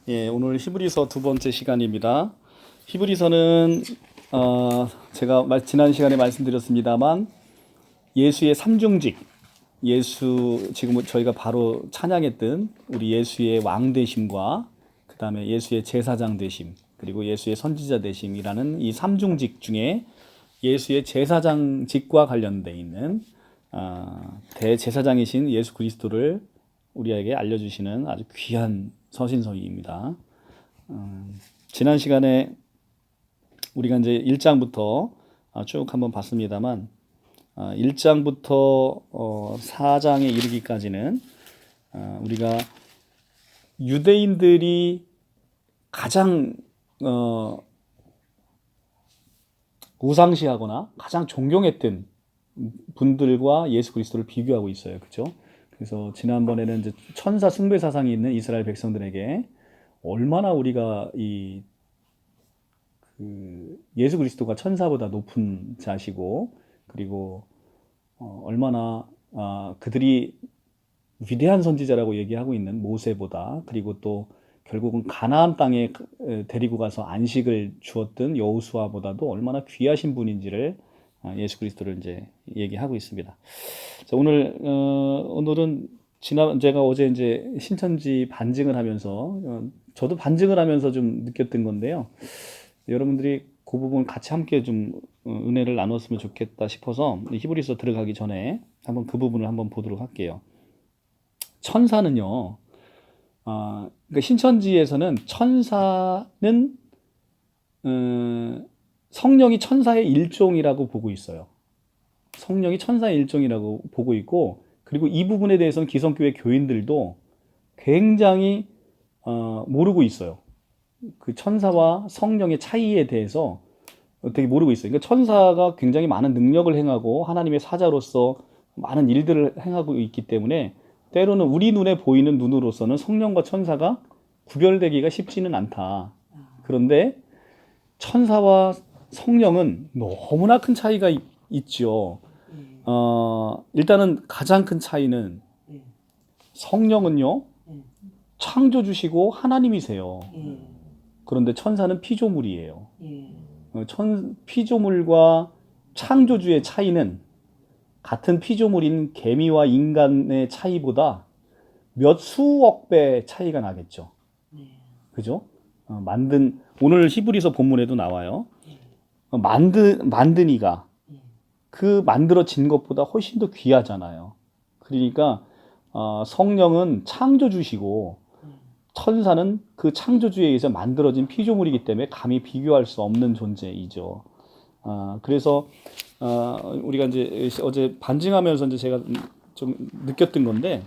예, 오늘 히브리서 두 번째 시간입니다. 히브리서는 제가 지난 시간에 말씀드렸습니다만 예수의 삼중직, 예수 지금 저희가 바로 찬양했던 우리 예수의 왕 되심과 그 다음에 예수의 제사장 되심 그리고 예수의 선지자 되심이라는 이 삼중직 중에 예수의 제사장직과 관련되어 있는 대제사장이신 예수 그리스도를 우리에게 알려주시는 아주 귀한 서신서입니다. 지난 시간에 우리가 이제 1장부터 쭉 한번 봤습니다만 1장부터 4장에 이르기까지는 우리가 유대인들이 가장 우상시하거나 가장 존경했던 분들과 예수 그리스도를 비교하고 있어요. 그렇죠? 그래서 지난번에는 이제 천사 숭배 사상이 있는 이스라엘 백성들에게 얼마나 우리가 예수 그리스도가 천사보다 높은 자시고 그리고 얼마나 그들이 위대한 선지자라고 얘기하고 있는 모세보다 그리고 또 결국은 가나안 땅에 데리고 가서 안식을 주었던 여호수아보다도 얼마나 귀하신 분인지를 예수 그리스도를 이제 얘기하고 있습니다. 자, 오늘은 제가 어제 이제 신천지 반증을 하면서 저도 반증을 하면서 좀 느꼈던 건데요. 여러분들이 그 부분 같이 함께 좀 은혜를 나눴으면 좋겠다 싶어서 히브리서 들어가기 전에 한번 그 부분을 한번 보도록 할게요. 천사는요. 그러니까 신천지에서는 천사는 성령이 천사의 일종이라고 보고 있어요. 성령이 천사의 일종이라고 보고 있고 그리고 이 부분에 대해서는 기성교회 교인들도 굉장히 모르고 있어요. 그 천사와 성령의 차이에 대해서 되게 모르고 있어요. 그러니까 천사가 굉장히 많은 능력을 행하고 하나님의 사자로서 많은 일들을 행하고 있기 때문에 때로는 우리 눈에 보이는 눈으로서는 성령과 천사가 구별되기가 쉽지는 않다. 그런데 천사와 성령은 너무나 큰 차이가 있죠. 일단은 가장 큰 차이는 성령은요, 창조주시고 하나님이세요. 그런데 천사는 피조물이에요. 피조물과 창조주의 차이는 같은 피조물인 개미와 인간의 차이보다 몇 수억 배 차이가 나겠죠. 그죠? 오늘 히브리서 본문에도 나와요. 만든 이가 그 만들어진 것보다 훨씬 더 귀하잖아요. 그러니까 성령은 창조주시고 천사는 그 창조주에 의해서 만들어진 피조물이기 때문에 감히 비교할 수 없는 존재이죠. 그래서 우리가 이제 어제 반증하면서 이제 제가 좀 느꼈던 건데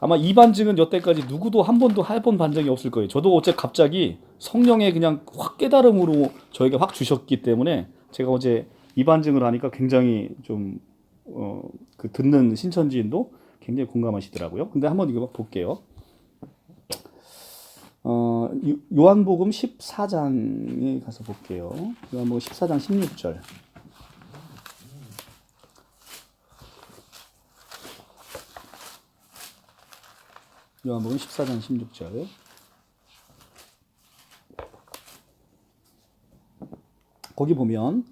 아마 이 반증은 여태까지 누구도 한 번도 해본 반증이 없을 거예요. 저도 어제 갑자기 성령의 그냥 확 깨달음으로 저에게 확 주셨기 때문에 제가 어제 이 반증을 하니까 굉장히 좀 그 듣는 신천지인도 굉장히 공감하시더라고요. 근데 한번 이거 볼게요. 요한복음 14장에 가서 볼게요. 요한복음 14장 16절. 요한복음 14장 16절. 거기 보면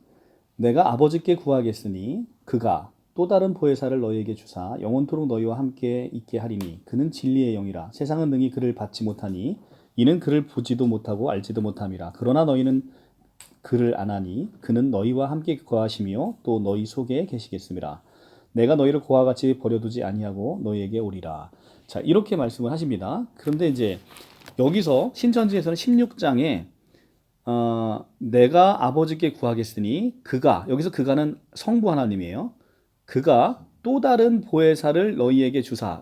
내가 아버지께 구하겠으니 그가 또 다른 보혜사를 너희에게 주사 영원토록 너희와 함께 있게 하리니 그는 진리의 영이라 세상은 능히 그를 받지 못하니 이는 그를 보지도 못하고 알지도 못함이라 그러나 너희는 그를 아나니 그는 너희와 함께 거하시며 또 너희 속에 계시겠음이라 내가 너희를 고와 같이 버려두지 아니하고 너희에게 오리라. 자, 이렇게 말씀을 하십니다. 그런데 이제 여기서 신천지에서는 16장에 내가 아버지께 구하겠으니 그가, 여기서 그가는 성부 하나님이에요. 그가 또 다른 보혜사를 너희에게 주사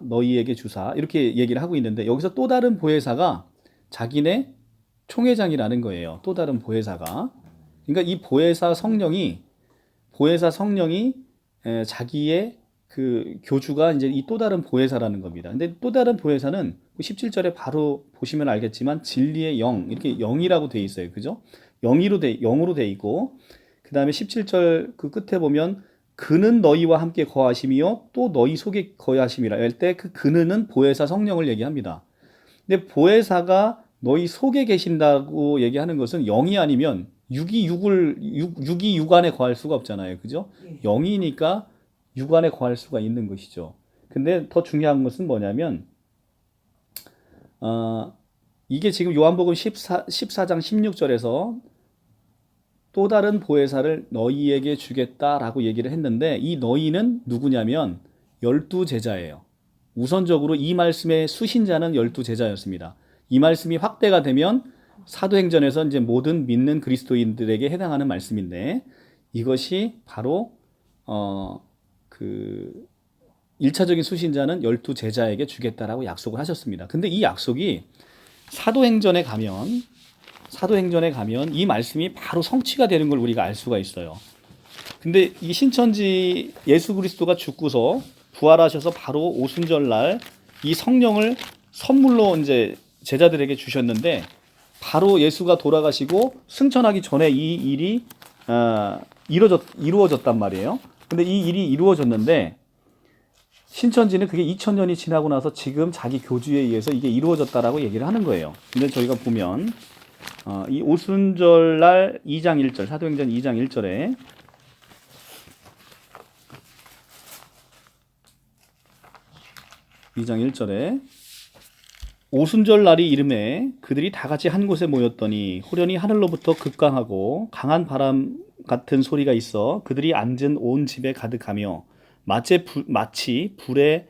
이렇게 얘기를 하고 있는데 여기서 또 다른 보혜사가 자기네 총회장이라는 거예요. 또 다른 보혜사가. 그러니까 이 보혜사 성령이 자기의 그 교주가 이제 이 또 다른 보혜사라는 겁니다. 근데 또 다른 보혜사는 17절에 바로 보시면 알겠지만 진리의 영, 이렇게 영이라고 돼 있어요. 그죠? 영으로 돼 있고 그 다음에 17절 그 끝에 보면 그는 너희와 함께 거하심이요 또 너희 속에 거하심이라 할 때 그 그는 보혜사 성령을 얘기합니다. 근데 보혜사가 너희 속에 계신다고 얘기하는 것은 영이 아니면 육이 육 안에 거할 수가 없잖아요. 그죠? 영이니까 육 안에 거할 수가 있는 것이죠. 근데 더 중요한 것은 뭐냐면 이게 지금 요한복음 14장 16절에서 또 다른 보혜사를 너희에게 주겠다라고 얘기를 했는데, 이 너희는 누구냐면 12제자예요. 우선적으로 이 말씀의 수신자는 12제자였습니다. 이 말씀이 확대가 되면 사도행전에서 이제 모든 믿는 그리스도인들에게 해당하는 말씀인데, 이것이 바로 그 1차적인 수신자는 12제자에게 주겠다라고 약속을 하셨습니다. 근데 이 약속이 사도행전에 가면 이 말씀이 바로 성취가 되는 걸 우리가 알 수가 있어요. 근데 이 신천지 예수 그리스도가 죽고서 부활하셔서 바로 오순절 날 이 성령을 선물로 이제 제자들에게 주셨는데, 바로 예수가 돌아가시고 승천하기 전에 이 일이 이루어졌단 말이에요. 근데 이 일이 이루어졌는데, 신천지는 그게 2000년이 지나고 나서 지금 자기 교주에 의해서 이게 이루어졌다라고 얘기를 하는 거예요. 근데 저희가 보면 이 오순절 날 2장 1절, 사도행전 2장 1절에 오순절 날이 이름에 그들이 다 같이 한 곳에 모였더니 호련히 하늘로부터 극강하고 강한 바람 같은 소리가 있어 그들이 앉은 온 집에 가득하며 마치 불의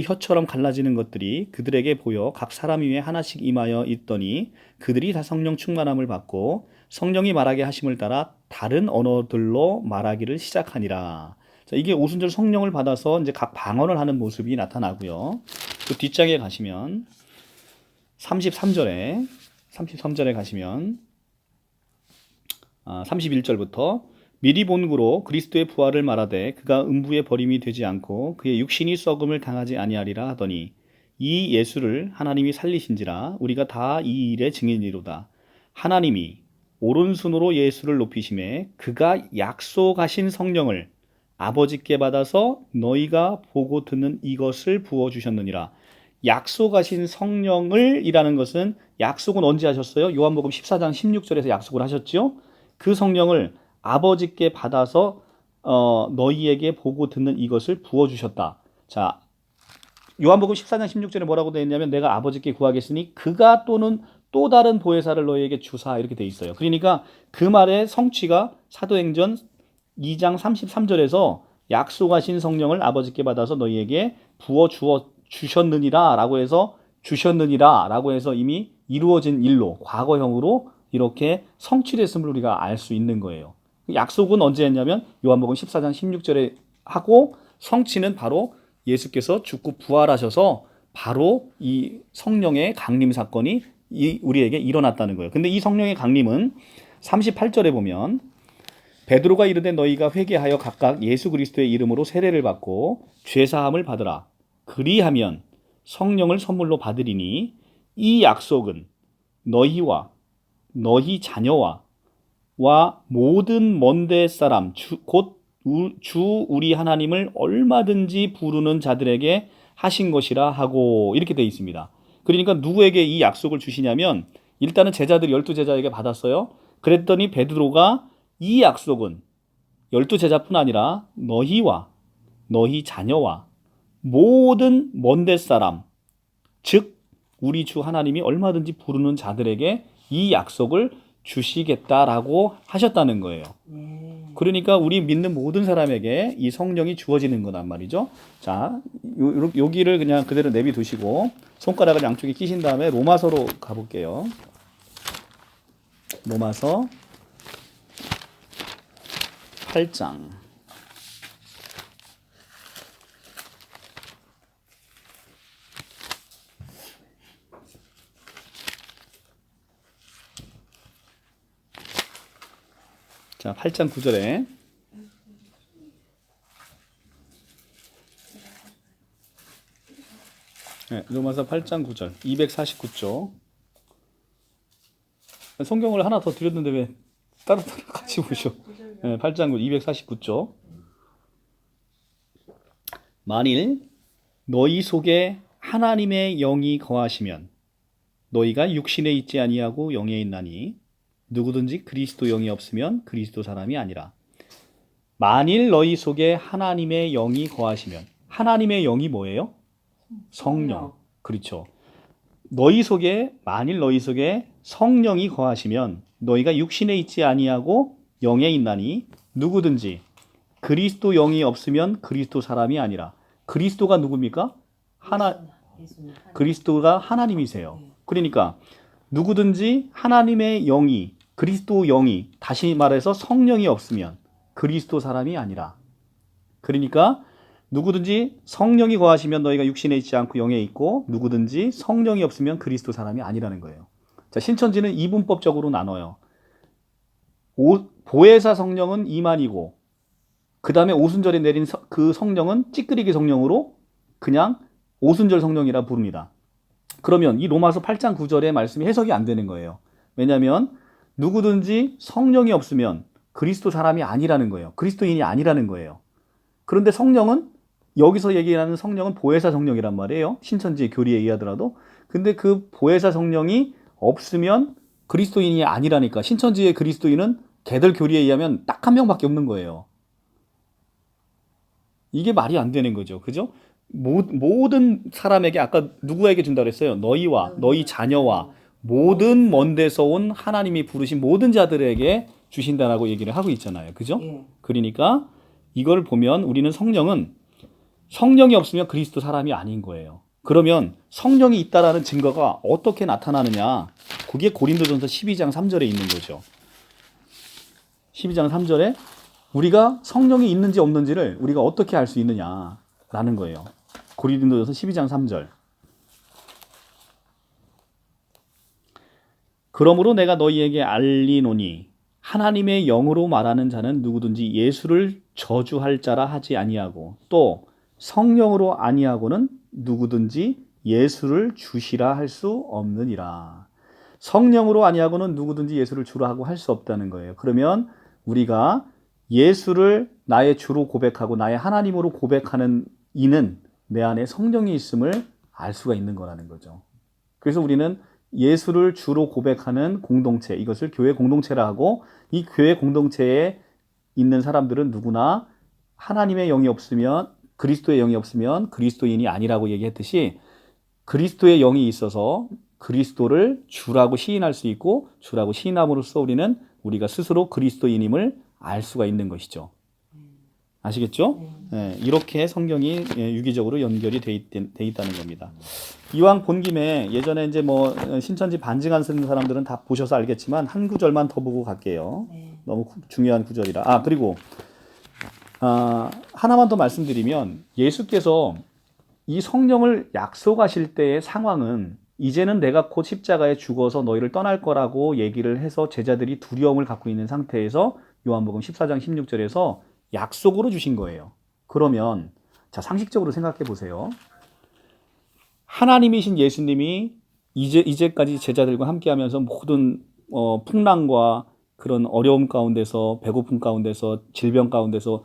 혀처럼 갈라지는 것들이 그들에게 보여 각 사람 위에 하나씩 임하여 있더니 그들이 다 성령 충만함을 받고 성령이 말하게 하심을 따라 다른 언어들로 말하기를 시작하니라. 자, 이게 오순절 성령을 받아서 이제 각 방언을 하는 모습이 나타나고요. 그 뒷장에 가시면 33절에 가시면 31절부터 미리 본 고로 그리스도의 부활을 말하되 그가 음부의 버림이 되지 않고 그의 육신이 썩음을 당하지 아니하리라 하더니 이 예수를 하나님이 살리신지라 우리가 다 이 일의 증인이로다. 하나님이 오른손으로 예수를 높이심에 그가 약속하신 성령을 아버지께 받아서 너희가 보고 듣는 이것을 부어주셨느니라. 약속하신 성령을 이라는 것은, 약속은 언제 하셨어요? 요한복음 14장 16절에서 약속을 하셨죠. 그 성령을 아버지께 받아서 너희에게 보고 듣는 이것을 부어주셨다. 자, 요한복음 14장 16절에 뭐라고 되어 있냐면 내가 아버지께 구하겠으니 그가 또는 또 다른 보혜사를 너희에게 주사, 이렇게 되어 있어요. 그러니까 그 말의 성취가 사도행전 2장 33절에서 약속하신 성령을 아버지께 받아서 너희에게 부어 주셨느니라 라고 해서 이미 이루어진 일로, 과거형으로 이렇게 성취됐음을 우리가 알 수 있는 거예요. 약속은 언제 했냐면 요한복음 14장 16절에 하고, 성취는 바로 예수께서 죽고 부활하셔서 바로 이 성령의 강림 사건이 우리에게 일어났다는 거예요. 근데 이 성령의 강림은 38절에 보면 베드로가 이르되 너희가 회개하여 각각 예수 그리스도의 이름으로 세례를 받고 죄사함을 받으라. 그리하면 성령을 선물로 받으리니 이 약속은 너희와 너희 자녀와 모든 먼데 사람 곧 주 우리 하나님을 얼마든지 부르는 자들에게 하신 것이라 하고, 이렇게 되어 있습니다. 그러니까 누구에게 이 약속을 주시냐면 일단은 제자들 12제자에게 받았어요. 그랬더니 베드로가 이 약속은 12제자뿐 아니라 너희와 너희 자녀와 모든 먼데 사람, 즉 우리 주 하나님이 얼마든지 부르는 자들에게 이 약속을 주시겠다라고 하셨다는 거예요. 그러니까 우리 믿는 모든 사람에게 이 성령이 주어지는 거란 말이죠. 자, 여기를 그냥 그대로 내비두시고 손가락을 양쪽에 끼신 다음에 로마서로 가볼게요. 로마서 8장. 자, 8장 9절에 로마서 8장 9절 249쪽. 성경을 하나 더 드렸는데 왜 따로따로 같이 보셔. 8장 249쪽. 만일 너희 속에 하나님의 영이 거하시면 너희가 육신에 있지 아니하고 영에 있나니 누구든지 그리스도 영이 없으면 그리스도 사람이 아니라. 만일 너희 속에 하나님의 영이 거하시면. 하나님의 영이 뭐예요? 성령. 그렇죠. 만일 너희 속에 성령이 거하시면 너희가 육신에 있지 아니하고 영에 있나니 누구든지 그리스도 영이 없으면 그리스도 사람이 아니라. 그리스도가 누굽니까? 그리스도가 하나님이세요. 그러니까 누구든지 하나님의 영이, 그리스도 영이, 다시 말해서 성령이 없으면 그리스도 사람이 아니라. 그러니까 누구든지 성령이 거하시면 너희가 육신에 있지 않고 영에 있고 누구든지 성령이 없으면 그리스도 사람이 아니라는 거예요. 자, 신천지는 이분법적으로 나눠요. 보혜사 성령은 이만이고 그 다음에 오순절에 내린 그 성령은 찌끄리기 성령으로 그냥 오순절 성령이라 부릅니다. 그러면 이 로마서 8장 9절의 말씀이 해석이 안 되는 거예요. 왜냐하면 누구든지 성령이 없으면 그리스도 사람이 아니라는 거예요. 그리스도인이 아니라는 거예요. 그런데 성령은 여기서 얘기하는 성령은 보혜사 성령이란 말이에요. 신천지의 교리에 의하더라도. 근데 그 보혜사 성령이 없으면 그리스도인이 아니라니까. 신천지의 그리스도인은 걔들 교리에 의하면 딱 한 명밖에 없는 거예요. 이게 말이 안 되는 거죠. 그죠? 모든 사람에게 아까 누구에게 준다고 그랬어요? 너희와 너희 자녀와 모든 먼 데서 온 하나님이 부르신 모든 자들에게 주신다라고 얘기를 하고 있잖아요. 그죠? 그러니까 이걸 보면 우리는 성령이 없으면 그리스도 사람이 아닌 거예요. 그러면 성령이 있다라는 증거가 어떻게 나타나느냐? 그게 고린도전서 12장 3절에 있는 거죠. 12장 3절에 우리가 성령이 있는지 없는지를 우리가 어떻게 알 수 있느냐라는 거예요. 고린도전서 12장 3절. 그러므로 내가 너희에게 알리노니 하나님의 영으로 말하는 자는 누구든지 예수를 저주할 자라 하지 아니하고 또 성령으로 아니하고는 누구든지 예수를 주시라 할 수 없느니라. 성령으로 아니하고는 누구든지 예수를 주라 하고 할 수 없다는 거예요. 그러면 우리가 예수를 나의 주로 고백하고 나의 하나님으로 고백하는 이는 내 안에 성령이 있음을 알 수가 있는 거라는 거죠. 그래서 우리는 예수를 주로 고백하는 공동체, 이것을 교회 공동체라 하고, 이 교회 공동체에 있는 사람들은 누구나 하나님의 영이 없으면, 그리스도의 영이 없으면 그리스도인이 아니라고 얘기했듯이 그리스도의 영이 있어서 그리스도를 주라고 시인할 수 있고 주라고 시인함으로써 우리가 스스로 그리스도인임을 알 수가 있는 것이죠. 아시겠죠? 네, 이렇게 성경이 유기적으로 연결이 돼 있다는 겁니다. 이왕 본 김에 예전에 이제 신천지 반증 안 쓰는 사람들은 다 보셔서 알겠지만 한 구절만 더 보고 갈게요. 너무 중요한 구절이라. 그리고 하나만 더 말씀드리면 예수께서 이 성령을 약속하실 때의 상황은 이제는 내가 곧 십자가에 죽어서 너희를 떠날 거라고 얘기를 해서 제자들이 두려움을 갖고 있는 상태에서 요한복음 14장 16절에서 약속으로 주신 거예요. 그러면 자, 상식적으로 생각해 보세요. 하나님이신 예수님이 이제까지 제자들과 함께하면서 모든 풍랑과 그런 어려움 가운데서 배고픔 가운데서 질병 가운데서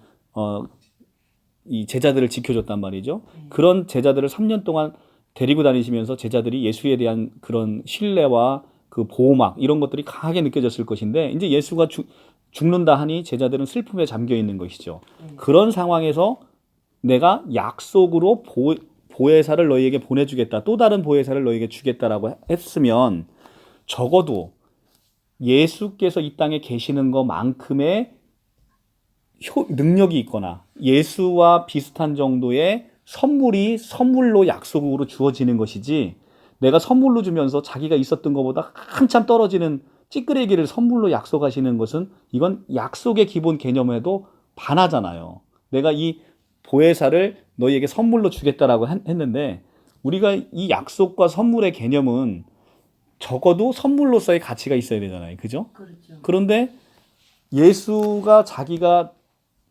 이 제자들을 지켜줬단 말이죠. 그런 제자들을 3년 동안 데리고 다니시면서 제자들이 예수에 대한 그런 신뢰와 그 보호막 이런 것들이 강하게 느껴졌을 것인데 이제 예수가 죽는다 하니 제자들은 슬픔에 잠겨 있는 것이죠. 그런 상황에서 내가 약속으로 보혜사를 너희에게 보내주겠다. 또 다른 보혜사를 너희에게 주겠다라고 했으면 적어도 예수께서 이 땅에 계시는 것만큼의 능력이 있거나 예수와 비슷한 정도의 선물로 약속으로 주어지는 것이지 내가 선물로 주면서 자기가 있었던 것보다 한참 떨어지는 찌끄레기를 선물로 약속하시는 것은 이건 약속의 기본 개념에도 반하잖아요. 내가 이 보혜사를 너희에게 선물로 주겠다라고 했는데 우리가 이 약속과 선물의 개념은 적어도 선물로서의 가치가 있어야 되잖아요. 그죠? 그렇죠. 그런데 예수가 자기가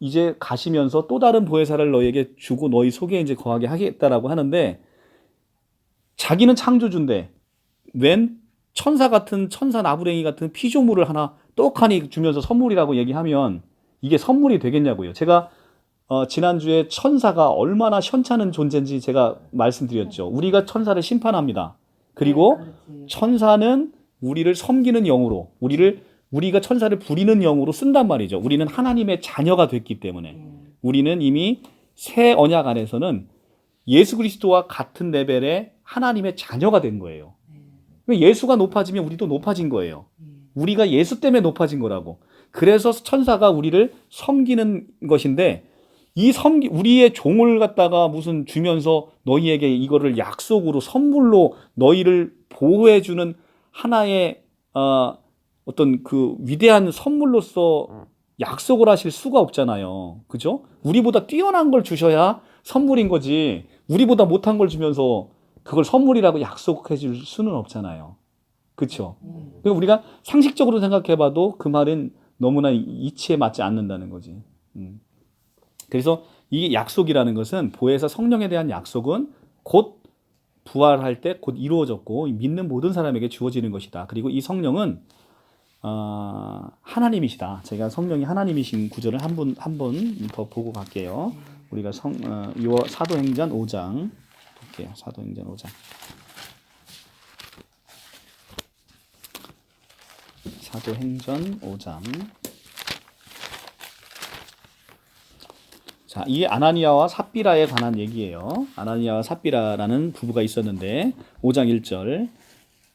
이제 가시면서 또 다른 보혜사를 너희에게 주고 너희 속에 이제 거하게 하겠다라고 하는데 자기는 창조주인데 웬 천사 나부랭이 같은 피조물을 하나 떡하니 주면서 선물이라고 얘기하면 이게 선물이 되겠냐고요. 제가 지난주에 천사가 얼마나 현찮은 존재인지 제가 말씀드렸죠. 우리가 천사를 심판합니다. 그리고 그렇지. 천사는 우리를 섬기는 영으로, 우리가 천사를 부리는 영으로 쓴단 말이죠. 우리는 하나님의 자녀가 됐기 때문에. 우리는 이미 새 언약 안에서는 예수 그리스도와 같은 레벨의 하나님의 자녀가 된 거예요. 예수가 높아지면 우리도 높아진 거예요. 우리가 예수 때문에 높아진 거라고. 그래서 천사가 우리를 섬기는 것인데, 우리의 종을 갖다가 무슨 주면서 너희에게 이거를 약속으로 선물로 너희를 보호해주는 하나의 어떤 그 위대한 선물로서 약속을 하실 수가 없잖아요. 그죠? 우리보다 뛰어난 걸 주셔야 선물인 거지. 우리보다 못한 걸 주면서 그걸 선물이라고 약속해 줄 수는 없잖아요. 그렇죠? 그러니까 우리가 상식적으로 생각해 봐도 그 말은 너무나 이치에 맞지 않는다는 거지. 그래서 이 약속이라는 것은, 보혜사 성령에 대한 약속은 곧 부활할 때 곧 이루어졌고 믿는 모든 사람에게 주어지는 것이다. 그리고 이 성령은 하나님이시다. 제가 성령이 하나님이신 구절을 한 번 더 보고 갈게요. 우리가 사도행전 5장 볼게요. 사도행전 5장. 사도행전 5장. 자, 이게 아나니아와 삽비라에 관한 얘기예요. 아나니아와 삽비라라는 부부가 있었는데 5장 1절.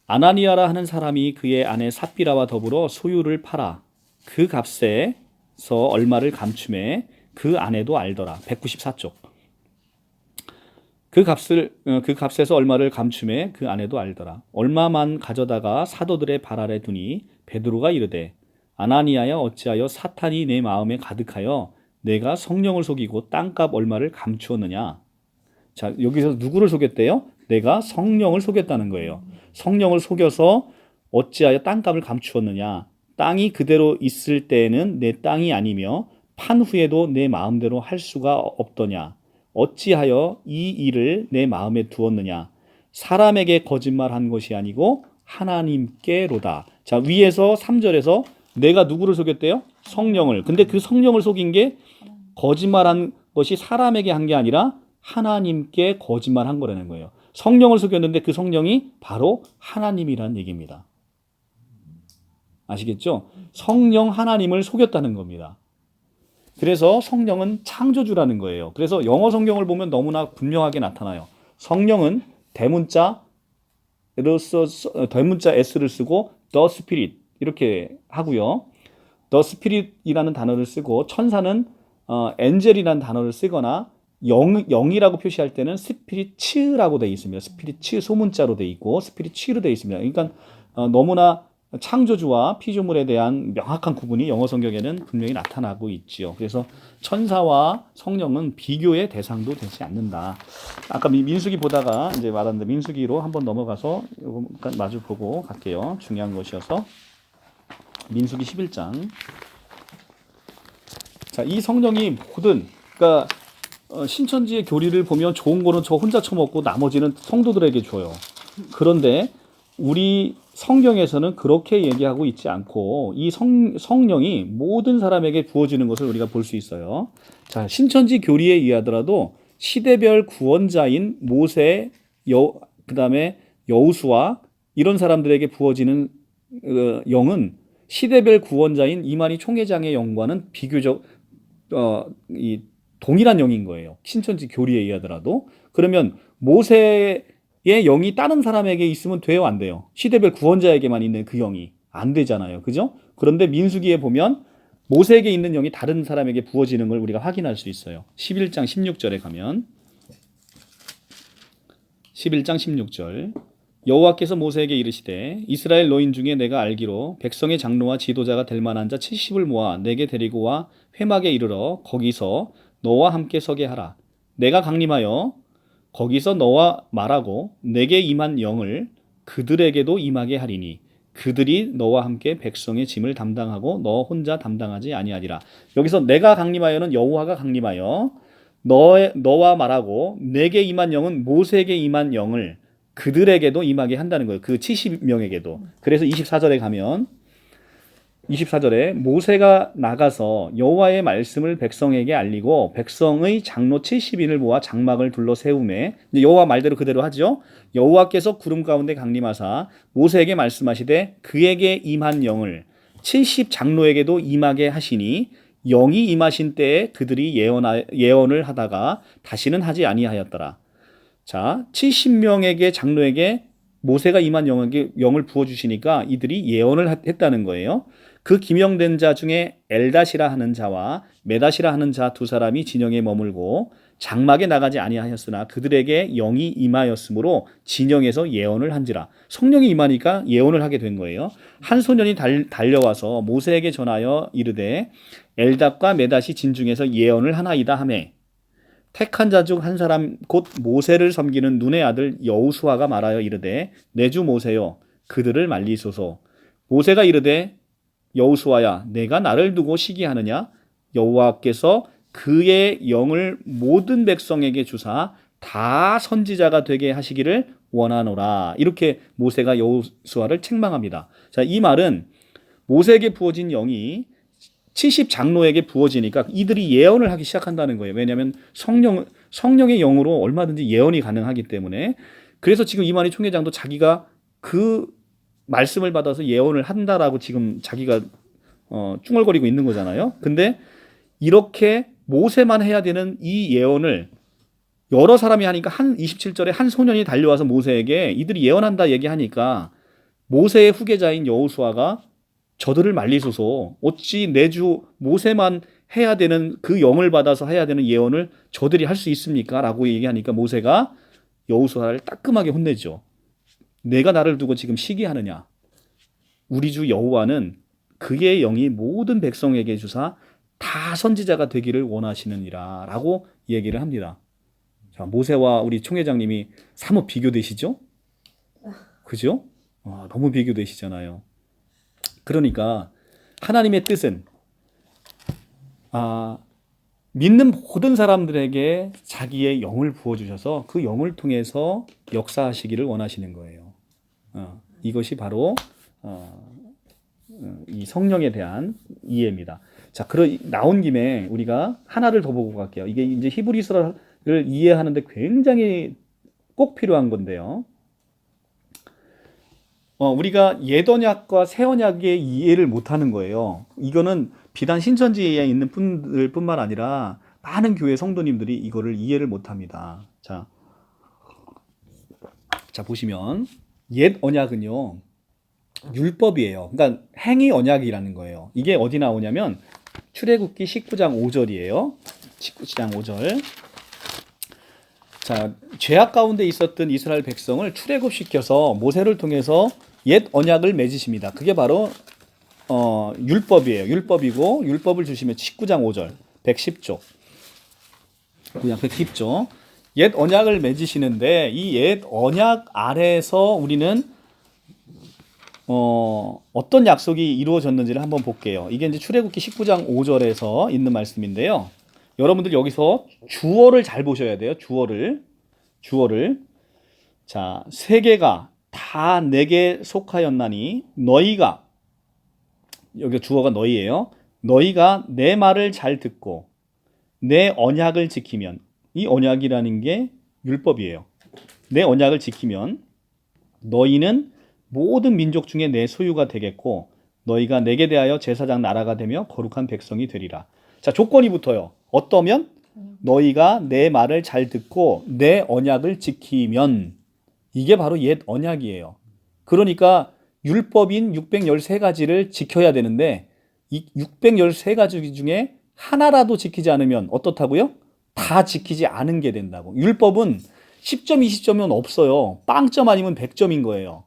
아나니아라 하는 사람이 그의 아내 삽비라와 더불어 소유를 팔아 그 값에서 얼마를 감춤해 그 아내도 알더라. 194쪽. 그 값에서 얼마를 감춤해 그 아내도 알더라. 얼마만 가져다가 사도들의 발 아래 두니 베드로가 이르되, 아나니아야, 어찌하여 사탄이 내 마음에 가득하여 내가 성령을 속이고 땅값 얼마를 감추었느냐. 자, 여기서 누구를 속였대요? 내가 성령을 속였다는 거예요. 성령을 속여서 어찌하여 땅값을 감추었느냐. 땅이 그대로 있을 때에는 내 땅이 아니며 판 후에도 내 마음대로 할 수가 없더냐. 어찌하여 이 일을 내 마음에 두었느냐. 사람에게 거짓말한 것이 아니고 하나님께로다. 자, 위에서 3절에서 내가 누구를 속였대요? 성령을. 근데 그 성령을 속인 게 거짓말한 것이 사람에게 한 게 아니라 하나님께 거짓말한 거라는 거예요. 성령을 속였는데 그 성령이 바로 하나님이라는 얘기입니다. 아시겠죠? 성령 하나님을 속였다는 겁니다. 그래서 성령은 창조주라는 거예요. 그래서 영어 성경을 보면 너무나 분명하게 나타나요. 성령은 대문자 S를 쓰고 The Spirit 이렇게 하고요. The Spirit이라는 단어를 쓰고, 천사는 엔젤이라는 단어를 쓰거나 영이라고 표시할 때는 스피리츠라고 되어 있습니다. 스피리츠 소문자로 되어 있고 스피리츠로 되어 있습니다. 그러니까 너무나 창조주와 피조물에 대한 명확한 구분이 영어 성경에는 분명히 나타나고 있지요. 그래서 천사와 성령은 비교의 대상도 되지 않는다. 아까 민수기 보다가 이제 말았는데 민수기로 한번 넘어가서 이거 마주 보고 갈게요. 중요한 것이어서. 민수기 11장. 자, 이 성령이 모든, 그러니까 신천지의 교리를 보면 좋은 거는 저 혼자 처먹고 나머지는 성도들에게 줘요. 그런데 우리 성경에서는 그렇게 얘기하고 있지 않고 이 성령이 모든 사람에게 부어지는 것을 우리가 볼 수 있어요. 자, 신천지 교리에 의하더라도 시대별 구원자인 모세, 그다음에 여호수아 이런 사람들에게 부어지는 영은 시대별 구원자인 이만희 총회장의 영과는 비교적 이 동일한 영인 거예요. 신천지 교리에 의하더라도. 그러면 모세의 영이 다른 사람에게 있으면 돼요, 안 돼요? 시대별 구원자에게만 있는 그 영이 안 되잖아요. 그죠? 그런데 민수기에 보면 모세에게 있는 영이 다른 사람에게 부어지는 걸 우리가 확인할 수 있어요. 11장 16절에 가면 11장 16절. 여호와께서 모세에게 이르시되, 이스라엘 노인 중에 내가 알기로 백성의 장로와 지도자가 될 만한 자 70을 모아 내게 데리고 와 회막에 이르러 거기서 너와 함께 서게 하라. 내가 강림하여 거기서 너와 말하고 내게 임한 영을 그들에게도 임하게 하리니 그들이 너와 함께 백성의 짐을 담당하고 너 혼자 담당하지 아니하리라. 여기서 내가 강림하여는 여호와가 강림하여 너와 말하고 내게 임한 영은 모세에게 임한 영을 그들에게도 임하게 한다는 거예요. 그 70명에게도. 그래서 24절에 가면 24절에 모세가 나가서 여호와의 말씀을 백성에게 알리고 백성의 장로 70인을 모아 장막을 둘러 세우매, 여호와 말대로 그대로 하죠. 여호와께서 구름 가운데 강림하사 모세에게 말씀하시되 그에게 임한 영을 70 장로에게도 임하게 하시니 영이 임하신 때에 그들이 예언을 하다가 다시는 하지 아니하였더라. 자, 70명에게 장로에게 모세가 임한 영을 부어주시니까 이들이 예언을 했다는 거예요. 그 기명된 자 중에 엘닷이라 하는 자와 메닷이라 하는 자 두 사람이 진영에 머물고 장막에 나가지 아니하였으나 그들에게 영이 임하였으므로 진영에서 예언을 한지라. 성령이 임하니까 예언을 하게 된 거예요. 한 소년이 달려와서 모세에게 전하여 이르되 엘닷과 메닷이 진중에서 예언을 하나이다 하매, 택한 자 중 한 사람 곧 모세를 섬기는 눈의 아들 여호수아가 말하여 이르되 내 주 모세여 그들을 말리소서. 모세가 이르되 여호수아야 내가 나를 두고 시기하느냐? 여호와께서 그의 영을 모든 백성에게 주사 다 선지자가 되게 하시기를 원하노라. 이렇게 모세가 여호수아를 책망합니다. 자, 이 말은 모세에게 부어진 영이 70 장로에게 부어지니까 이들이 예언을 하기 시작한다는 거예요. 왜냐하면 성령의 영으로 얼마든지 예언이 가능하기 때문에. 그래서 지금 이만희 총회장도 자기가 그 말씀을 받아서 예언을 한다라고 지금 자기가 쭝얼거리고 있는 거잖아요. 근데 이렇게 모세만 해야 되는 이 예언을 여러 사람이 하니까 27절에 한 소년이 달려와서 모세에게 이들이 예언한다 얘기하니까 모세의 후계자인 여호수아가 저들을 말리소서, 어찌 내 주 모세만 해야 되는 그 영을 받아서 해야 되는 예언을 저들이 할 수 있습니까? 라고 얘기하니까 모세가 여호수아를 따끔하게 혼내죠. 내가 나를 두고 지금 시기하느냐? 우리 주 여호와는 그의 영이 모든 백성에게 주사 다 선지자가 되기를 원하시느니라 라고 얘기를 합니다. 자, 모세와 우리 총회장님이 사뭇 비교되시죠? 그죠? 너무 비교되시잖아요. 그러니까 하나님의 뜻은 믿는 모든 사람들에게 자기의 영을 부어주셔서 그 영을 통해서 역사하시기를 원하시는 거예요. 이것이 바로 이 성령에 대한 이해입니다. 자, 나온 김에 우리가 하나를 더 보고 갈게요. 이게 이제 히브리서를 이해하는데 굉장히 꼭 필요한 건데요. 우리가 옛 언약과 새 언약의 이해를 못하는 거예요. 이거는 비단 신천지에 있는 분들뿐만 아니라 많은 교회 성도님들이 이거를 이해를 못합니다. 자 보시면 옛 언약은요 율법이에요. 그러니까 행위 언약이라는 거예요. 이게 어디 나오냐면 출애굽기 19장 5절이에요. 19장 5절. 자, 죄악 가운데 있었던 이스라엘 백성을 출애굽시켜서 모세를 통해서 옛 언약을 맺으십니다. 그게 바로 율법이에요. 율법이고 율법을 주시면 19장 5절 110조 그냥 110조 옛 언약을 맺으시는데 이 옛 언약 아래에서 우리는 어떤 약속이 이루어졌는지를 한번 볼게요. 이게 이제 출애굽기 19장 5절에서 있는 말씀인데요. 여러분들 여기서 주어를 잘 보셔야 돼요. 주어를. 자, 세계가 다 내게 속하였나니 너희가, 여기 주어가 너희예요. 너희가 내 말을 잘 듣고 내 언약을 지키면, 이 언약이라는 게 율법이에요. 내 언약을 지키면 너희는 모든 민족 중에 내 소유가 되겠고 너희가 내게 대하여 제사장 나라가 되며 거룩한 백성이 되리라. 자, 조건이 붙어요. 어떠면? 너희가 내 말을 잘 듣고 내 언약을 지키면. 이게 바로 옛 언약이에요. 그러니까 율법인 613가지를 지켜야 되는데 이 613가지 중에 하나라도 지키지 않으면 어떻다고요? 다 지키지 않은 게 된다고. 율법은 10점, 20점은 없어요. 빵점 아니면 100점인 거예요.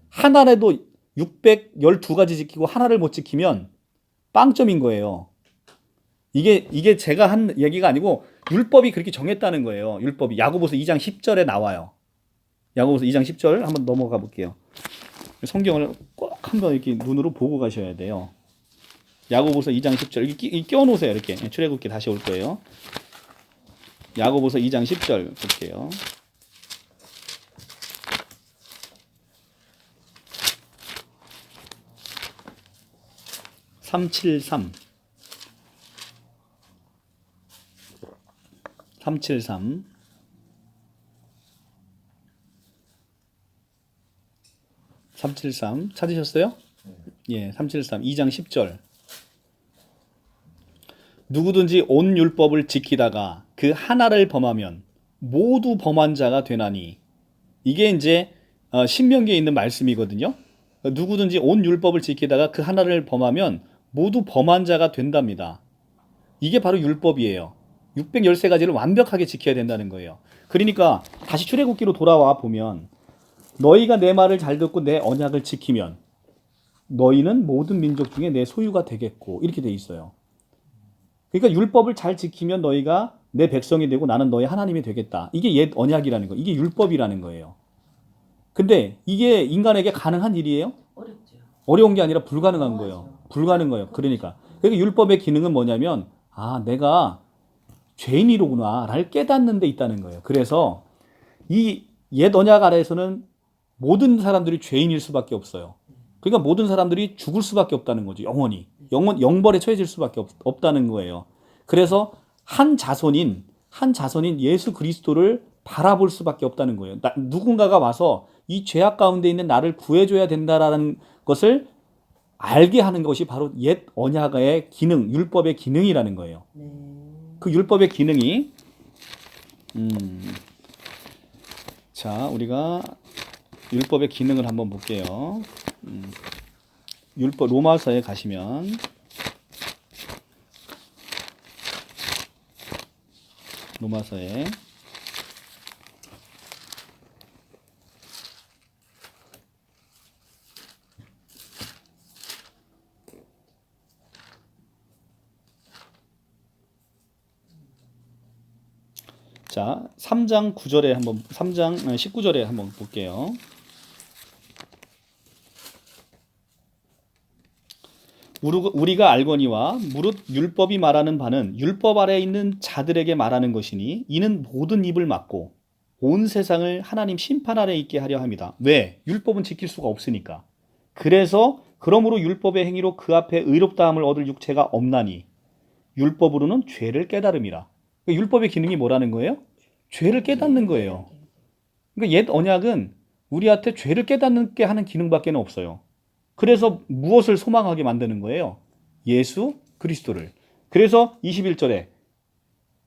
하나라도 612가지 지키고 하나를 못 지키면 빵점인 거예요. 이게 제가 한 얘기가 아니고 율법이 그렇게 정했다는 거예요. 율법이. 야고보서 2장 10절에 나와요. 야고보서 2장 10절 한번 넘어가 볼게요. 성경을 꼭 한번 이렇게 눈으로 보고 가셔야 돼요. 야고보서 2장 10절 이렇게 껴놓으세요. 이렇게 출애굽기 다시 올 거예요. 야고보서 2장 10절 볼게요. 373 373 373 찾으셨어요? 예, 373 2장 10절. 누구든지 온 율법을 지키다가 그 하나를 범하면 모두 범한 자가 되나니. 이게 이제 신명기에 있는 말씀이거든요. 누구든지 온 율법을 지키다가 그 하나를 범하면 모두 범한 자가 된답니다. 이게 바로 율법이에요. 613가지를 완벽하게 지켜야 된다는 거예요. 그러니까 다시 출애굽기로 돌아와 보면 너희가 내 말을 잘 듣고 내 언약을 지키면 너희는 모든 민족 중에 내 소유가 되겠고, 이렇게 돼 있어요. 그러니까 율법을 잘 지키면 너희가 내 백성이 되고 나는 너희 하나님이 되겠다. 이게 옛 언약이라는 거, 이게 율법이라는 거예요. 근데 이게 인간에게 가능한 일이에요? 어렵죠. 어려운 게 아니라 불가능한 거예요. 불가능해요. 그러니까 율법의 기능은 뭐냐면, 아, 내가 죄인이로구나를 깨닫는 데 있다는 거예요. 그래서 이 옛 언약 아래에서는 모든 사람들이 죄인일 수밖에 없어요. 그러니까 모든 사람들이 죽을 수밖에 없다는 거죠. 영원히. 영벌에 처해질 수밖에 없다는 거예요. 그래서 한 자손인 예수 그리스도를 바라볼 수밖에 없다는 거예요. 누군가가 와서 이 죄악 가운데 있는 나를 구해줘야 된다라는 것을 알게 하는 것이 바로 옛 언약의 기능, 율법의 기능이라는 거예요. 그 율법의 기능이 자, 우리가 율법의 기능을 한번 볼게요. 율법 로마서에 가시면 로마서에 자, 3장 9절에 한번 3장 19절에 한번 볼게요. 우리가 알거니와 무릇 율법이 말하는 바는 율법 아래에 있는 자들에게 말하는 것이니 이는 모든 입을 막고 온 세상을 하나님 심판 아래 있게 하려 함이다. 왜? 율법은 지킬 수가 없으니까. 그러므로 율법의 행위로 그 앞에 의롭다함을 얻을 육체가 없나니 율법으로는 죄를 깨달음이라. 그러니까 율법의 기능이 뭐라는 거예요? 죄를 깨닫는 거예요. 그러니까 옛 언약은 우리한테 죄를 깨닫게 하는 기능밖에 없어요. 그래서 무엇을 소망하게 만드는 거예요? 예수 그리스도를. 그래서 21절에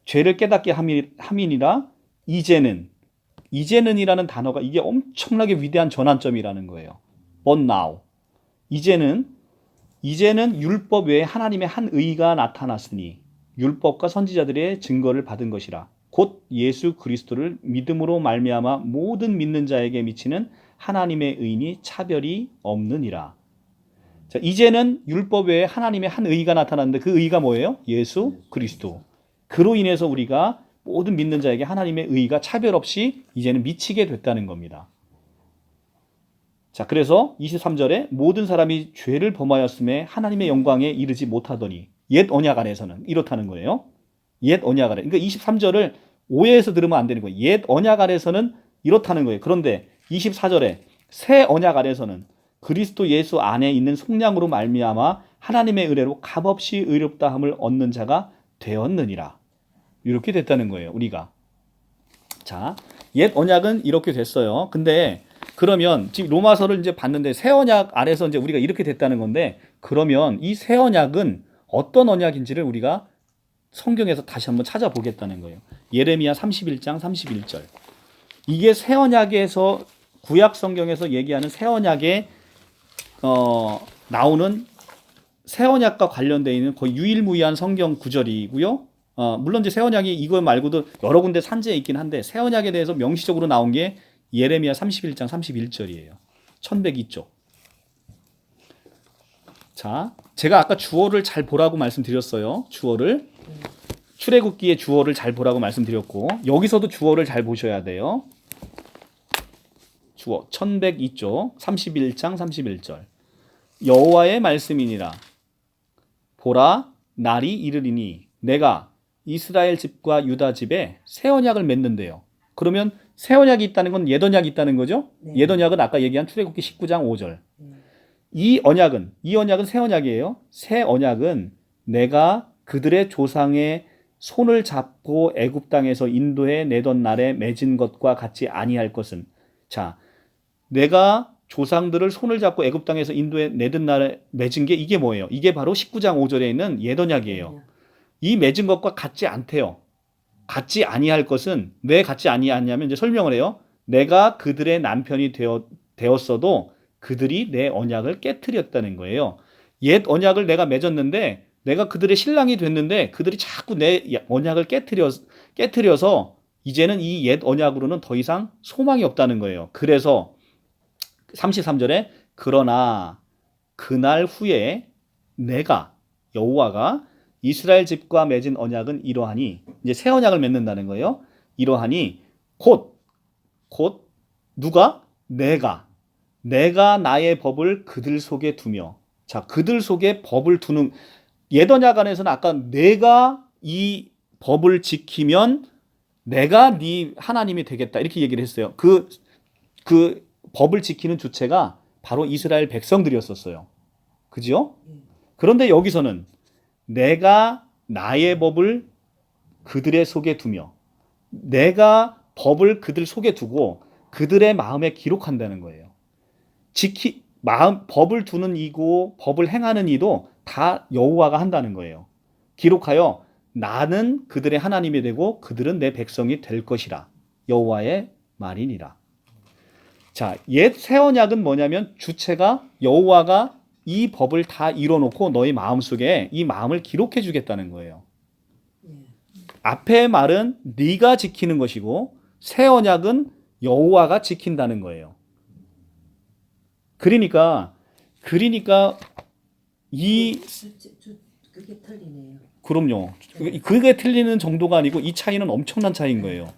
죄를 깨닫게 함이니라. 이제는이라는 단어가 이게 엄청나게 위대한 전환점이라는 거예요. But now. 이제는 율법 외에 하나님의 한 의가 나타났으니 율법과 선지자들의 증거를 받은 것이라. 곧 예수 그리스도를 믿음으로 말미암아 모든 믿는 자에게 미치는 하나님의 의니 차별이 없느니라. 자, 이제는 율법 외에 하나님의 한 의가 나타났는데 그 의가 뭐예요? 예수 그리스도. 그로 인해서 우리가 모든 믿는 자에게 하나님의 의가 차별 없이 이제는 미치게 됐다는 겁니다. 자, 그래서 23절에 모든 사람이 죄를 범하였음에 하나님의 영광에 이르지 못하더니 옛 언약 안에서는 이렇다는 거예요. 옛 언약 아래. 그러니까 23절을 오해해서 들으면 안 되는 거예요. 옛 언약 아래서는 이렇다는 거예요. 그런데 24절에 새 언약 아래서는 그리스도 예수 안에 있는 속량으로 말미암아 하나님의 은혜로 값없이 의롭다함을 얻는 자가 되었느니라. 이렇게 됐다는 거예요, 우리가. 자, 옛 언약은 이렇게 됐어요. 근데 그러면 지금 로마서를 이제 봤는데 새 언약 아래서 이제 우리가 이렇게 됐다는 건데, 그러면 이 새 언약은 어떤 언약인지를 우리가 성경에서 다시 한번 찾아보겠다는 거예요. 예레미야 31장 31절. 이게 새 언약에서 구약 성경에서 얘기하는 새 언약에 나오는 새 언약과 관련되어 있는 거의 유일무이한 성경 구절이고요. 물론 이제 새 언약이 이거 말고도 여러 군데 산지에 있긴 한데 새 언약에 대해서 명시적으로 나온 게 예레미야 31장 31절이에요. 1102쪽. 자, 제가 아까 주어를 잘 보라고 말씀드렸어요. 주어를. 출애굽기의 주어를 잘 보라고 말씀드렸고, 여기서도 주어를 잘 보셔야 돼요. 주어 1102쪽 31장 31절. 여호와의 말씀이니라. 보라, 날이 이르리니 내가 이스라엘 집과 유다 집에 새 언약을 맺는데요. 그러면 새 언약이 있다는 건 옛 언약이 있다는 거죠? 네. 옛 언약은 아까 얘기한 출애굽기 19장 5절. 이 언약은 새 언약이에요. 새 언약은 내가 그들의 조상의 손을 잡고 애굽 땅에서 인도해 내던 날에 맺은 것과 같이 아니할 것은, 자, 내가 조상들을 손을 잡고 애굽 땅에서 인도해 내던 날에 맺은 게 이게 뭐예요? 이게 바로 19장 5절에 있는 옛 언약이에요. 이 맺은 것과 같지 않대요. 같지 아니할 것은 왜 같지 아니하냐면 이제 설명을 해요. 내가 그들의 남편이 되었어도 그들이 내 언약을 깨트렸다는 거예요. 옛 언약을 내가 맺었는데 내가 그들의 신랑이 됐는데 그들이 자꾸 내 언약을 깨트려서 이제는 이 옛 언약으로는 더 이상 소망이 없다는 거예요. 그래서 33절에 그러나 그날 후에 내가 여호와가 이스라엘 집과 맺은 언약은 이러하니, 이제 새 언약을 맺는다는 거예요. 이러하니 곧 누가? 내가 나의 법을 그들 속에 두며, 자, 그들 속에 법을 두는, 옛 언약 안에서는 아까 내가 이 법을 지키면 내가 네 하나님이 되겠다 이렇게 얘기를 했어요. 그 법을 지키는 주체가 바로 이스라엘 백성들이었었어요. 그죠? 그런데 여기서는 내가 나의 법을 그들의 속에 두며, 내가 법을 그들 속에 두고 그들의 마음에 기록한다는 거예요. 법을 두는 이고 법을 행하는 이도 다 여호와가 한다는 거예요. 기록하여 나는 그들의 하나님이 되고 그들은 내 백성이 될 것이라. 여호와의 말이니라. 자, 옛 새 언약은 뭐냐면 주체가 여호와가 이 법을 다 이뤄놓고 너희 마음속에 이 마음을 기록해 주겠다는 거예요. 앞의 말은 네가 지키는 것이고 새 언약은 여호와가 지킨다는 거예요. 그러니까 이 그게 틀리네요. 그럼요. 그게 틀리는 정도가 아니고 이 차이는 엄청난 차이인 거예요.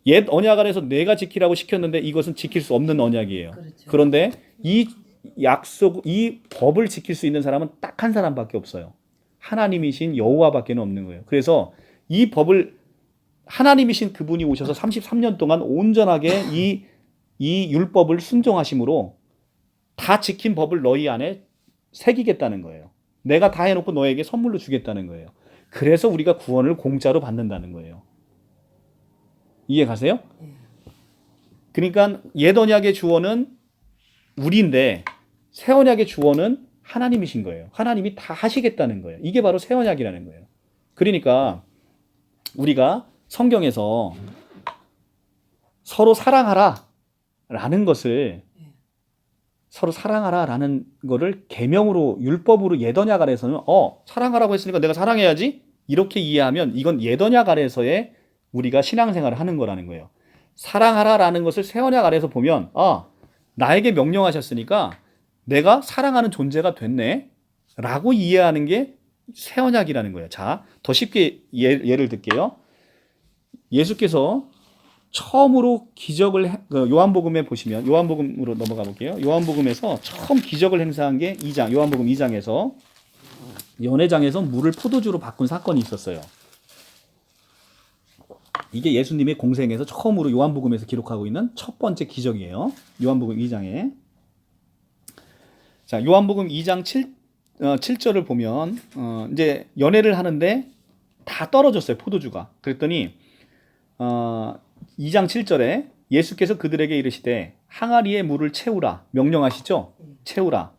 옛 언약 안에서 내가 지키라고 시켰는데 이것은 지킬 수 없는 언약이에요. 그렇죠. 그런데 이 법을 지킬 수 있는 사람은 딱 한 사람밖에 없어요. 하나님이신 여호와밖에 없는 거예요. 그래서 이 법을 하나님이신 그분이 오셔서 33년 동안 온전하게 이 율법을 순종하심으로 다 지킨 법을 너희 안에 새기겠다는 거예요. 내가 다 해놓고 너에게 선물로 주겠다는 거예요. 그래서 우리가 구원을 공짜로 받는다는 거예요. 이해 가세요? 그러니까 옛 언약의 주원은 우리인데 새 언약의 주원은 하나님이신 거예요. 하나님이 다 하시겠다는 거예요. 이게 바로 새 언약이라는 거예요. 그러니까 우리가 성경에서 서로 사랑하라 라는 것을, 서로 사랑하라 라는 거를 계명으로, 율법으로 옛 언약 아래에서는 사랑하라고 했으니까 내가 사랑해야지 이렇게 이해하면 이건 옛 언약 아래에서의 우리가 신앙생활을 하는 거라는 거예요. 사랑하라 라는 것을 새 언약 아래에서 보면 나에게 명령하셨으니까 내가 사랑하는 존재가 됐네 라고 이해하는 게 새 언약이라는 거예요. 자, 더 쉽게 예를 들게요. 예수께서 처음으로 기적을 요한복음에 보시면, 요한복음으로 넘어가 볼게요. 요한복음에서 처음 기적을 행사한 게 요한복음 2장에서 연회장에서 물을 포도주로 바꾼 사건이 있었어요. 이게 예수님의 공생에서 처음으로 요한복음에서 기록하고 있는 첫 번째 기적이에요. 요한복음 2장에. 자, 요한복음 2장 7절을 보면 이제 연회를 하는데 다 떨어졌어요. 포도주가. 그랬더니 2장 7절에 예수께서 그들에게 이르시되 항아리에 물을 채우라 명령하시죠. 채우라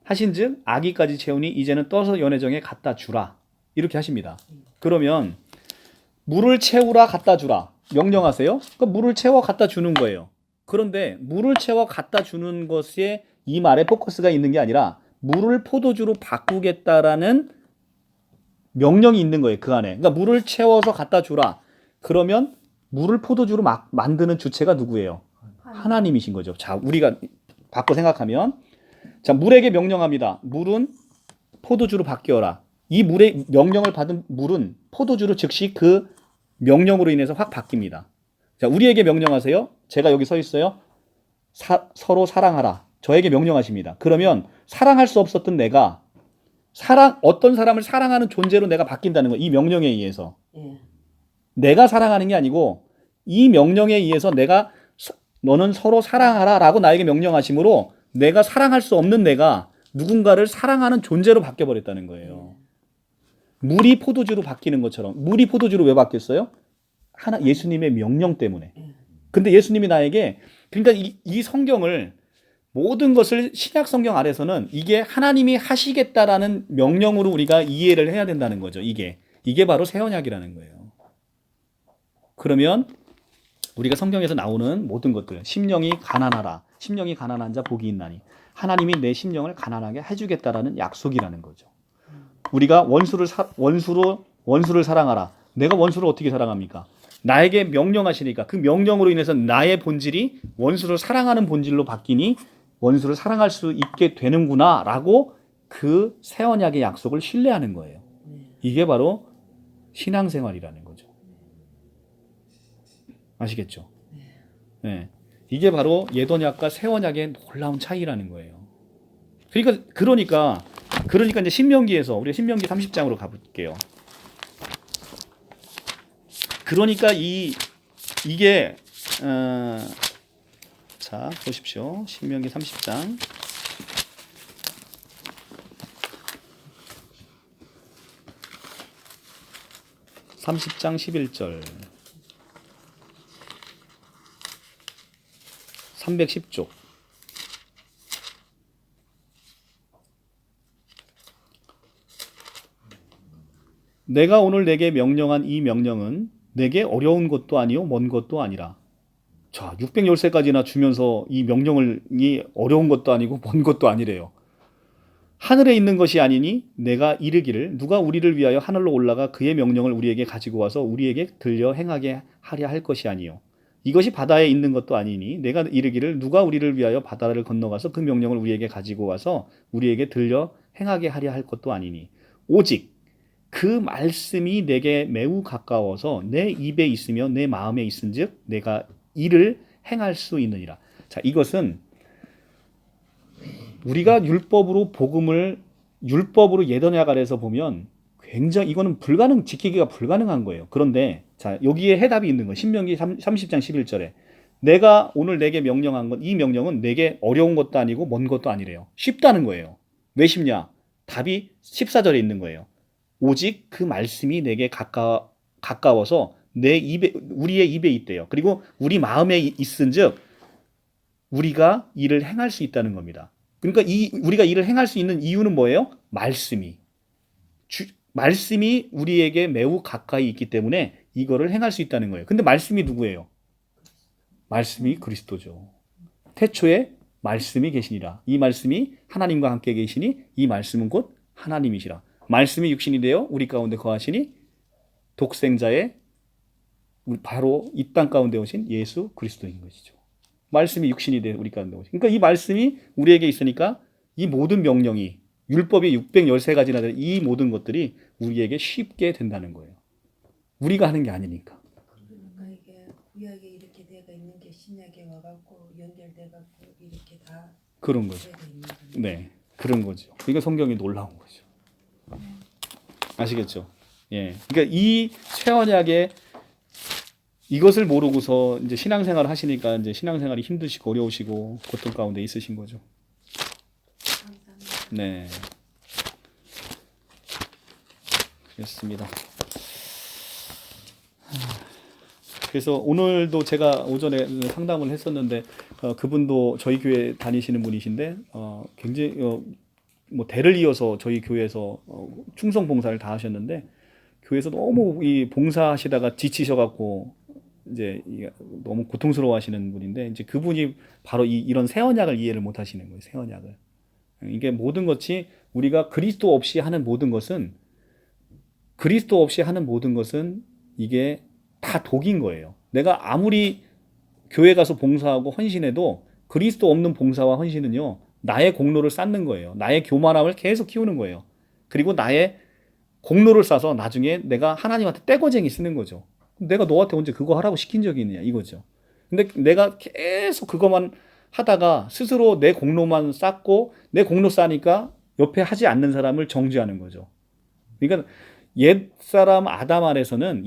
하신즉 아기까지 채우니 이제는 떠서 연회장에 갖다 주라 이렇게 하십니다. 그러면 물을 채우라 갖다 주라 명령하세요. 그러니까 물을 채워 갖다 주는 거예요. 그런데 물을 채워 갖다 주는 것에 이 말에 포커스가 있는 게 아니라 물을 포도주로 바꾸겠다라는 명령이 있는 거예요. 그 안에. 그러니까 물을 채워서 갖다 주라. 그러면 물을 포도주로 만드는 주체가 누구예요? 하나님이신 거죠. 자, 우리가 바꿔 생각하면, 자, 물에게 명령합니다. 물은 포도주로 바뀌어라. 이 물의 명령을 받은 물은 포도주로 즉시 그 명령으로 인해서 확 바뀝니다. 자, 우리에게 명령하세요. 제가 여기 서 있어요. 서로 사랑하라. 저에게 명령하십니다. 그러면 사랑할 수 없었던 내가 어떤 사람을 사랑하는 존재로 내가 바뀐다는 거예요. 이 명령에 의해서. 내가 사랑하는 게 아니고 이 명령에 의해서 너는 서로 사랑하라 라고 나에게 명령하심으로 내가 사랑할 수 없는 내가 누군가를 사랑하는 존재로 바뀌어 버렸다는 거예요. 물이 포도주로 바뀌는 것처럼. 물이 포도주로 왜 바뀌었어요? 예수님의 명령 때문에. 근데 예수님이 나에게, 그러니까 이 성경을, 모든 것을 신약 성경 아래서는 이게 하나님이 하시겠다라는 명령으로 우리가 이해를 해야 된다는 거죠. 이게 바로 새 언약이라는 거예요. 그러면 우리가 성경에서 나오는 모든 것들, 심령이 가난하라, 심령이 가난한 자 복이 있나니, 하나님이 내 심령을 가난하게 해주겠다라는 약속이라는 거죠. 우리가 원수를 사랑하라. 내가 원수를 어떻게 사랑합니까? 나에게 명령하시니까 그 명령으로 인해서 나의 본질이 원수를 사랑하는 본질로 바뀌니 원수를 사랑할 수 있게 되는구나라고 그 새 언약의 약속을 신뢰하는 거예요. 이게 바로 신앙생활이라는 거죠. 아시겠죠? 네. 이게 바로 옛 언약과 새 언약의 놀라운 차이라는 거예요. 그러니까 이제 신명기에서, 우리가 신명기 30장으로 가볼게요. 그러니까 이게 자, 보십시오. 신명기 30장 11절 310쪽. 내가 오늘 내게 명령한 이 명령은 내게 어려운 것도 아니요 먼 것도 아니라. 자, 610세까지나 주면서 이 명령이 어려운 것도 아니고 먼 것도 아니래요. 하늘에 있는 것이 아니니 내가 이르기를 누가 우리를 위하여 하늘로 올라가 그의 명령을 우리에게 가지고 와서 우리에게 들려 행하게 하려 할 것이 아니요 이것이 바다에 있는 것도 아니니 내가 이르기를 누가 우리를 위하여 바다를 건너가서 그 명령을 우리에게 가지고 와서 우리에게 들려 행하게 하려 할 것도 아니니 오직 그 말씀이 내게 매우 가까워서 내 입에 있으며 내 마음에 있은즉 내가 이를 행할 수 있느니라. 자, 이것은 우리가 율법으로 옛 언약 아래서 보면 굉장히 이거는 지키기가 불가능한 거예요. 그런데 자, 여기에 해답이 있는 거예요. 신명기 30장 11절에 내가 오늘 내게 명령한 것, 이 명령은 내게 어려운 것도 아니고 먼 것도 아니래요. 쉽다는 거예요. 왜 쉽냐? 답이 14절에 있는 거예요. 오직 그 말씀이 내게 가까워서 우리의 입에 있대요. 그리고 우리 마음에 있은즉 우리가 이를 행할 수 있다는 겁니다. 그러니까 우리가 이를 행할 수 있는 이유는 뭐예요? 말씀이 우리에게 매우 가까이 있기 때문에 이거를 행할 수 있다는 거예요. 근데 말씀이 누구예요? 말씀이 그리스도죠. 태초에 말씀이 계시니라. 이 말씀이 하나님과 함께 계시니 이 말씀은 곧 하나님이시라. 말씀이 육신이 되어 우리 가운데 거하시니 독생자의 바로 이 땅 가운데 오신 예수 그리스도인 것이죠. 말씀이 육신이 되어 우리 가운데 오신. 그러니까 이 말씀이 우리에게 있으니까 이 모든 명령이 율법이 613가지나 되는 이 모든 것들이 우리에게 쉽게 된다는 거예요. 우리가 하는 게 아니니까. 그러니까 이게 구약에 이렇게 되어 있는 게 신약에 와갖고 연결돼갖고 이렇게 다 그런 거죠. 네, 그런 거죠. 이게 성경이 놀라운 거죠. 아시겠죠? 예. 그러니까 이 새 언약의 이것을 모르고서 이제 신앙생활을 하시니까 이제 신앙생활이 힘드시고 어려우시고 고통 가운데 있으신 거죠. 네. 그렇습니다. 그래서 오늘도 제가 오전에 상담을 했었는데 그분도 저희 교회 다니시는 분이신데 굉장히 뭐 대를 이어서 저희 교회에서 충성 봉사를 다 하셨는데 교회에서 너무 이 봉사하시다가 지치셔갖고 이제 너무 고통스러워하시는 분인데 이제 그분이 바로 이런 새 언약을 이해를 못하시는 거예요. 새 언약을. 이게 모든 것이 우리가 그리스도 없이 하는 모든 것은 이게 다 독인 거예요. 내가 아무리 교회 가서 봉사하고 헌신해도 그리스도 없는 봉사와 헌신은요, 나의 공로를 쌓는 거예요. 나의 교만함을 계속 키우는 거예요. 그리고 나의 공로를 쌓아서 나중에 내가 하나님한테 떼거쟁이 쓰는 거죠. 내가 너한테 언제 그거 하라고 시킨 적이 있느냐 이거죠. 근데 내가 계속 그것만 하다가 스스로 내 공로만 쌓고 내 공로 쌓으니까 옆에 하지 않는 사람을 정죄하는 거죠. 그러니까 옛사람 아담 안에서는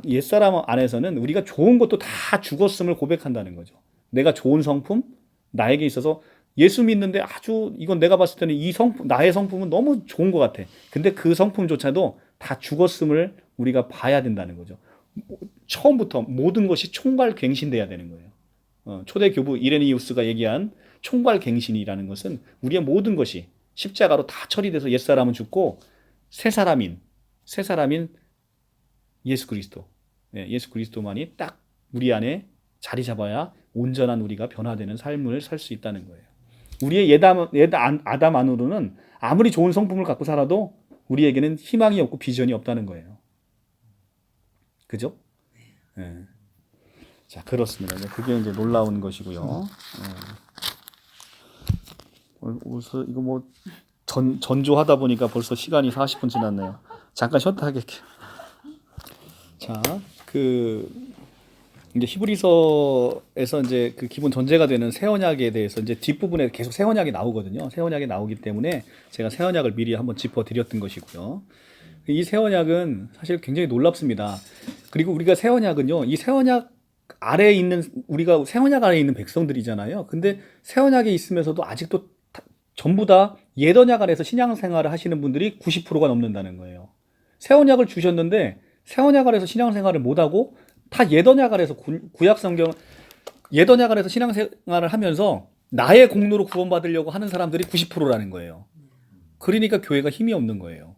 옛사람 안에서는 우리가 좋은 것도 다 죽었음을 고백한다는 거죠. 내가 좋은 성품, 나에게 있어서 예수 믿는데 아주 이건 내가 봤을 때는 이 성품, 나의 성품은 너무 좋은 것 같아. 근데 그 성품조차도 다 죽었음을 우리가 봐야 된다는 거죠. 처음부터 모든 것이 총괄갱신돼야 되는 거예요. 초대 교부 이레니우스가 얘기한 총괄갱신이라는 것은 우리의 모든 것이 십자가로 다 처리돼서 옛사람은 죽고 새 사람인 예수 그리스도, 예수 그리스도만이 딱 우리 안에 자리 잡아야 온전한 우리가 변화되는 삶을 살 수 있다는 거예요. 우리의 옛 아담 안으로는 아무리 좋은 성품을 갖고 살아도 우리에게는 희망이 없고 비전이 없다는 거예요. 그죠? 예. 자, 그렇습니다. 그게 이제 놀라운 것이고요. 벌써 이거 뭐 전조하다 보니까 벌써 시간이 40분 지났네요. 잠깐 쉬었다 하겠게요. 자, 이제 히브리서에서 이제 그 기본 전제가 되는 새 언약에 대해서 이제 뒷부분에 계속 새 언약이 나오거든요. 새 언약이 나오기 때문에 제가 새 언약을 미리 한번 짚어드렸던 것이고요. 이 새 언약은 사실 굉장히 놀랍습니다. 그리고 우리가 새 언약은요, 이 새 언약 아래에 있는, 우리가 새 언약 아래에 있는 백성들이잖아요. 근데 새 언약에 있으면서도 아직도 전부 다 옛 언약 아래에서 신앙생활을 하시는 분들이 90%가 넘는다는 거예요. 새 언약을 주셨는데 새 언약 아래에서 신앙생활을 못하고 다 옛 언약 아래에서 구약 성경 옛 언약 아래에서 신앙생활을 하면서 나의 공로로 구원받으려고 하는 사람들이 90%라는 거예요. 그러니까 교회가 힘이 없는 거예요.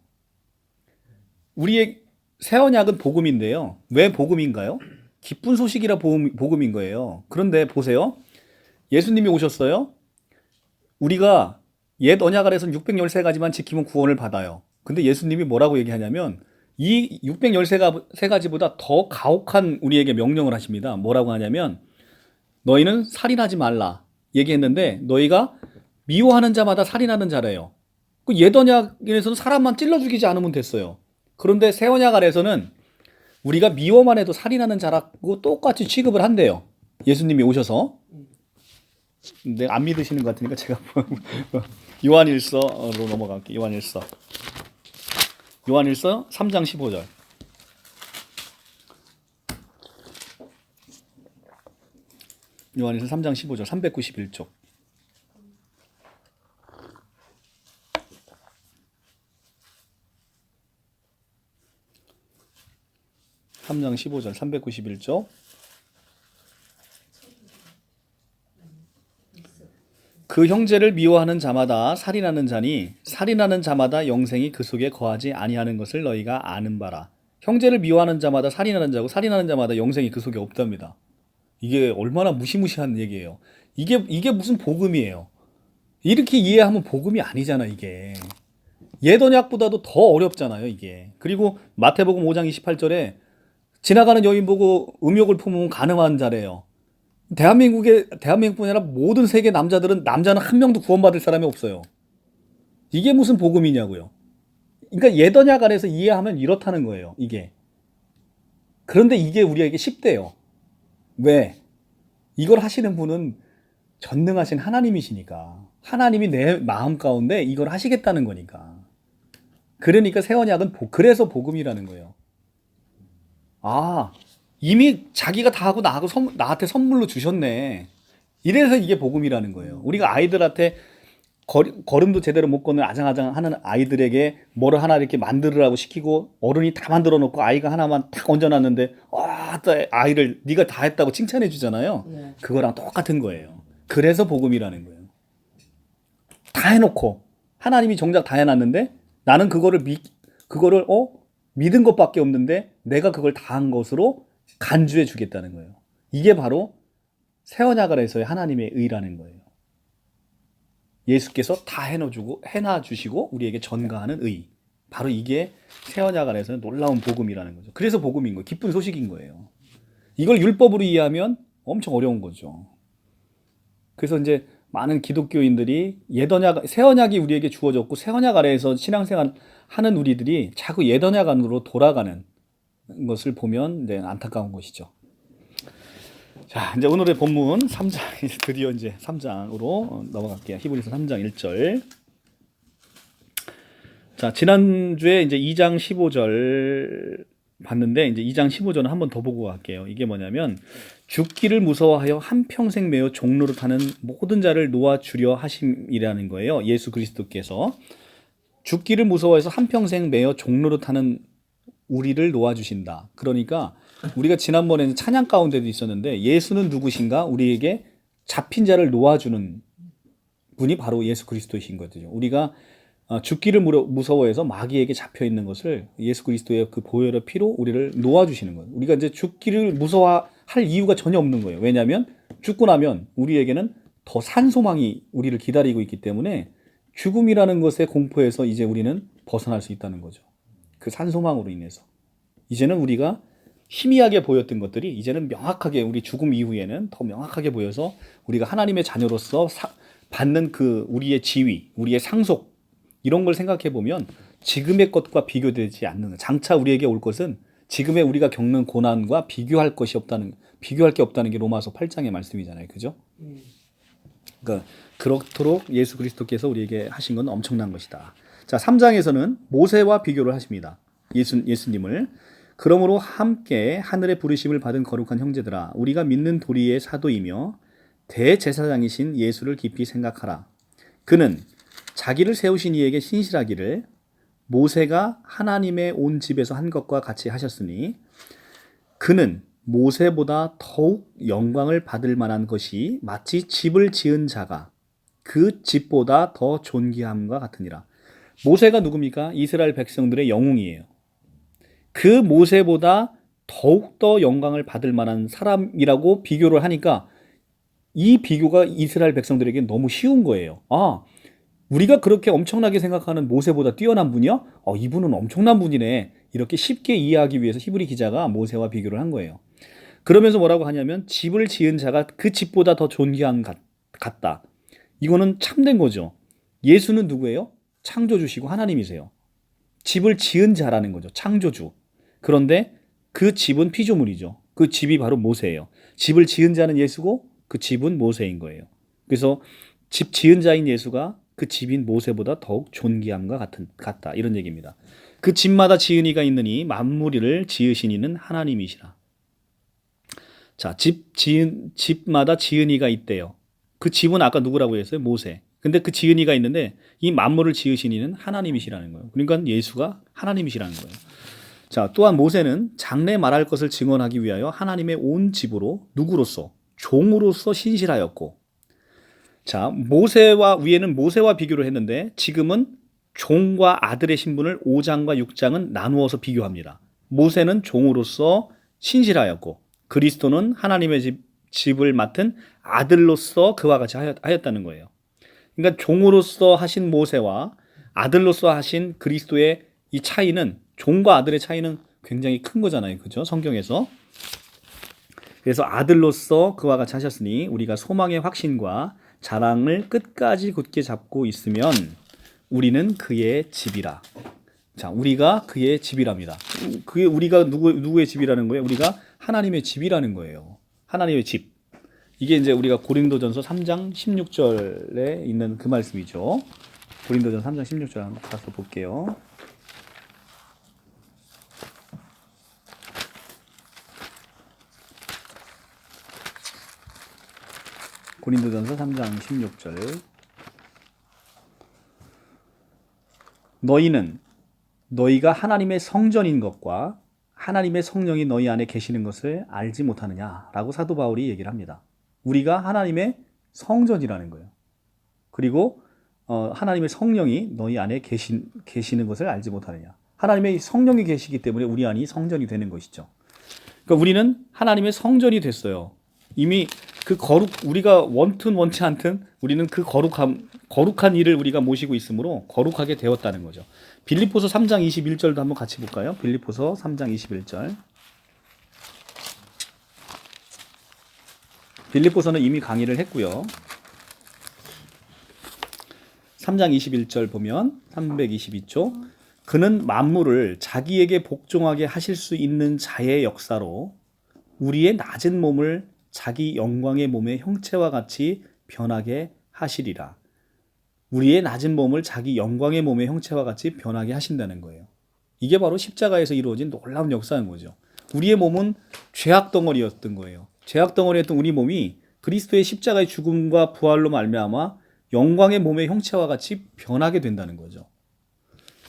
우리의 새 언약은 복음인데요. 왜 복음인가요? 기쁜 소식이라 복음인 거예요. 그런데 보세요. 예수님이 오셨어요. 우리가 옛 언약 아래에서는 613가지만 지키면 구원을 받아요. 근데 예수님이 뭐라고 얘기하냐면 이 613가지보다 더 가혹한 우리에게 명령을 하십니다. 뭐라고 하냐면 너희는 살인하지 말라 얘기했는데 너희가 미워하는 자마다 살인하는 자래요. 그 옛 언약에서는 사람만 찔러 죽이지 않으면 됐어요. 그런데 새 언약 아래에서는 우리가 미워만 해도 살인하는 자라고 똑같이 취급을 한대요. 예수님이 오셔서. 근데 안 믿으시는 것 같으니까 제가 요한일서로 넘어갈게요. 요한일서 3장 15절. 요한일서 3장 15절 391쪽. (3장 15절) 391쪽. 그 형제를 미워하는 자마다 살인하는 자니 살인하는 자마다 영생이 그 속에 거하지 아니하는 것을 너희가 아는 바라. 형제를 미워하는 자마다 살인하는 자고 살인하는 자마다 영생이 그 속에 없답니다. 이게 얼마나 무시무시한 얘기예요. 이게 무슨 복음이에요. 이렇게 이해하면 복음이 아니잖아. 이게 옛 언약보다도 더 어렵잖아요. 이게. 그리고 마태복음 5장 28절에 지나가는 여인 보고 음욕을 품으면 간음한 자래요. 대한민국뿐 아니라 모든 세계 남자는 한 명도 구원받을 사람이 없어요. 이게 무슨 복음이냐고요. 그러니까 옛 언약 안에서 이해하면 이렇다는 거예요. 이게. 그런데 이게 우리에게 쉽대요. 왜? 이걸 하시는 분은 전능하신 하나님이시니까. 하나님이 내 마음 가운데 이걸 하시겠다는 거니까. 그러니까 새 언약은 그래서 복음이라는 거예요. 아, 이미 자기가 다 하고 나한테 선물로 주셨네. 이래서 이게 복음이라는 거예요. 우리가 아이들한테 걸음도 제대로 못 걷는 아장아장 하는 아이들에게 뭐를 하나 이렇게 만들으라고 시키고 어른이 다 만들어 놓고 아이가 하나만 탁 얹어놨는데 아이를 네가 다 했다고 칭찬해 주잖아요. 네. 그거랑 똑같은 거예요. 그래서 복음이라는 거예요. 다 해놓고 하나님이 정작 다 해놨는데 나는 그거를 믿은 것밖에 없는데 내가 그걸 다 한 것으로 간주해 주겠다는 거예요. 이게 바로 새 언약 아래서의 하나님의 의라는 거예요. 예수께서 다 해놔주시고 우리에게 전가하는 의. 바로 이게 새 언약 아래서의 놀라운 복음이라는 거죠. 그래서 복음인 거예요. 기쁜 소식인 거예요. 이걸 율법으로 이해하면 엄청 어려운 거죠. 그래서 이제 많은 기독교인들이 새 언약이 우리에게 주어졌고 새 언약 아래에서 신앙생활 하는 우리들이 자꾸 옛 언약 안으로 돌아가는 것을 보면 이제 안타까운 것이죠. 자, 이제 오늘의 본문 3장, 드디어 이제 3장으로 넘어갈게요. 히브리서 3장 1절. 자, 지난주에 이제 2장 15절 봤는데 이제 2장 15절은 한 번 더 보고 갈게요. 이게 뭐냐면 죽기를 무서워하여 한평생 매어 종로로 타는 모든 자를 놓아주려 하심이라는 거예요. 예수 그리스도께서 죽기를 무서워해서 한평생 매어 종로로 타는 우리를 놓아주신다. 그러니까 우리가 지난번에는 찬양 가운데도 있었는데 예수는 누구신가? 우리에게 잡힌 자를 놓아주는 분이 바로 예수 그리스도이신 거죠. 우리가 죽기를 무서워해서 마귀에게 잡혀 있는 것을 예수 그리스도의 그 보혈의 피로 우리를 놓아주시는 거예요. 우리가 이제 죽기를 무서워할 이유가 전혀 없는 거예요. 왜냐하면 죽고 나면 우리에게는 더 산 소망이 우리를 기다리고 있기 때문에 죽음이라는 것의 공포에서 이제 우리는 벗어날 수 있다는 거죠. 그 산 소망으로 인해서 이제는 우리가 희미하게 보였던 것들이 이제는 명확하게 우리 죽음 이후에는 더 명확하게 보여서 우리가 하나님의 자녀로서 받는 그 우리의 지위, 우리의 상속 이런 걸 생각해 보면 지금의 것과 비교되지 않는, 장차 우리에게 올 것은 지금의 우리가 겪는 고난과 비교할 게 없다는 게 로마서 8장의 말씀이잖아요. 그죠? 그러니까 그렇도록 예수 그리스도께서 우리에게 하신 건 엄청난 것이다. 자, 3장에서는 모세와 비교를 하십니다. 예수님을. 그러므로 함께 하늘의 부르심을 받은 거룩한 형제들아, 우리가 믿는 도리의 사도이며 대제사장이신 예수를 깊이 생각하라. 그는 자기를 세우신 이에게 신실하기를 모세가 하나님의 온 집에서 한 것과 같이 하셨으니 그는 모세보다 더욱 영광을 받을 만한 것이 마치 집을 지은 자가 그 집보다 더 존귀함과 같으니라. 모세가 누굽니까? 이스라엘 백성들의 영웅이에요. 그 모세보다 더욱더 영광을 받을 만한 사람이라고 비교를 하니까 이 비교가 이스라엘 백성들에게 너무 쉬운 거예요. 아, 우리가 그렇게 엄청나게 생각하는 모세보다 뛰어난 분이야? 이분은 엄청난 분이네. 이렇게 쉽게 이해하기 위해서 히브리 기자가 모세와 비교를 한 거예요. 그러면서 뭐라고 하냐면 집을 지은 자가 그 집보다 더 존귀한 같다. 이거는 참된 거죠. 예수는 누구예요? 창조주시고 하나님이세요. 집을 지은 자라는 거죠. 창조주. 그런데 그 집은 피조물이죠. 그 집이 바로 모세예요. 집을 지은 자는 예수고 그 집은 모세인 거예요. 그래서 집 지은 자인 예수가 그 집인 모세보다 더욱 존귀함과 같다. 이런 얘기입니다. 그 집마다 지은 이가 있느니 만물을 지으신 이는 하나님이시라. 자, 집마다 지은 이가 있대요. 그 집은 아까 누구라고 했어요? 모세. 근데 그 지은 이가 있는데 이 만물을 지으신 이는 하나님이시라는 거예요. 그러니까 예수가 하나님이시라는 거예요. 자, 또한 모세는 장래 말할 것을 증언하기 위하여 하나님의 온 집으로 누구로서? 종으로서 신실하였고, 자, 위에는 모세와 비교를 했는데 지금은 종과 아들의 신분을 5장과 6장은 나누어서 비교합니다. 모세는 종으로서 신실하였고 그리스도는 하나님의 집을 맡은 아들로서 그와 같이 하였다는 거예요. 그러니까 종으로서 하신 모세와 아들로서 하신 그리스도의 이 차이는, 종과 아들의 차이는 굉장히 큰 거잖아요. 그죠? 성경에서. 그래서 아들로서 그와 같이 하셨으니 우리가 소망의 확신과 자랑을 끝까지 굳게 잡고 있으면 우리는 그의 집이라. 자, 우리가 그의 집이랍니다. 그게 우리가 누구의 집이라는 거예요? 우리가 하나님의 집이라는 거예요. 하나님의 집. 이게 이제 우리가 고린도전서 3장 16절에 있는 그 말씀이죠. 고린도전서 3장 16절 한번 가서 볼게요. 고린도전서 3장 16절. 너희가 하나님의 성전인 것과 하나님의 성령이 너희 안에 계시는 것을 알지 못하느냐라고 사도 바울이 얘기를 합니다. 우리가 하나님의 성전이라는 거예요. 그리고 하나님의 성령이 너희 안에 계시는 것을 알지 못하느냐. 하나님의 성령이 계시기 때문에 우리 안이 성전이 되는 것이죠. 그러니까 우리는 하나님의 성전이 됐어요. 이미 그 우리가 원튼 원치 않든 우리는 그 거룩한 일을 우리가 모시고 있으므로 거룩하게 되었다는 거죠. 빌립보서 3장 21절도 한번 같이 볼까요? 빌립보서 3장 21절. 빌립보서는 이미 강의를 했고요. 3장 21절 보면 322조. 그는 만물을 자기에게 복종하게 하실 수 있는 자의 역사로 우리의 낮은 몸을 자기 영광의 몸의 형체와 같이 변하게 하시리라. 우리의 낮은 몸을 자기 영광의 몸의 형체와 같이 변하게 하신다는 거예요. 이게 바로 십자가에서 이루어진 놀라운 역사인 거죠. 우리의 몸은 죄악 덩어리였던 거예요. 죄악 덩어리였던 우리 몸이 그리스도의 십자가의 죽음과 부활로 말미암아 영광의 몸의 형체와 같이 변하게 된다는 거죠.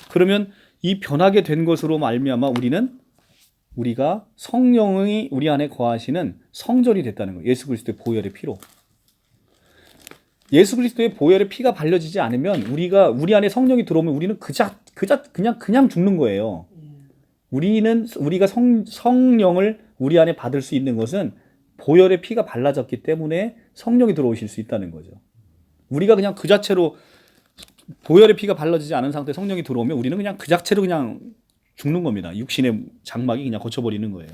그러면 이 변하게 된 것으로 말미암아 우리가 성령이 우리 안에 거하시는 성전이 됐다는 거예요. 예수 그리스도의 보혈의 피로. 예수 그리스도의 보혈의 피가 발려지지 않으면 우리 안에 성령이 들어오면 우리는 그냥 죽는 거예요. 우리가 성령을 우리 안에 받을 수 있는 것은 보혈의 피가 발라졌기 때문에 성령이 들어오실 수 있다는 거죠. 우리가 그냥 그 자체로 보혈의 피가 발라지지 않은 상태에 성령이 들어오면 우리는 그냥 그 자체로 그냥 죽는 겁니다. 육신의 장막이 그냥 거쳐버리는 거예요.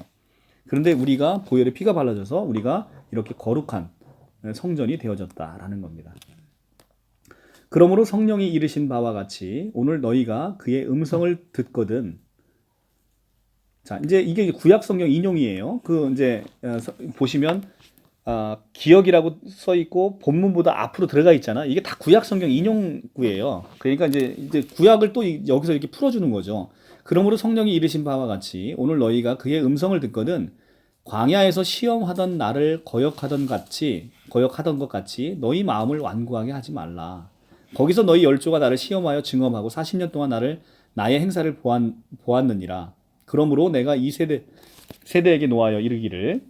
그런데 우리가 보혈의 피가 발라져서 우리가 이렇게 거룩한 성전이 되어졌다라는 겁니다. 그러므로 성령이 이르신 바와 같이 오늘 너희가 그의 음성을 듣거든. 자, 이제 이게 구약 성경 인용이에요. 이제 보시면 기억이라고 써 있고 본문보다 앞으로 들어가 있잖아. 이게 다 구약 성경 인용구예요. 그러니까 이제 구약을 또 여기서 이렇게 풀어주는 거죠. 그러므로 성령이 이르신 바와 같이 오늘 너희가 그의 음성을 듣거든 광야에서 시험하던 나를 거역하던 것 같이 너희 마음을 완고하게 하지 말라. 거기서 너희 열조가 나를 시험하여 증언하고 40년 동안 나의 행사를 보았느니라. 그러므로 내가 이 세대에게 노하여 이르기를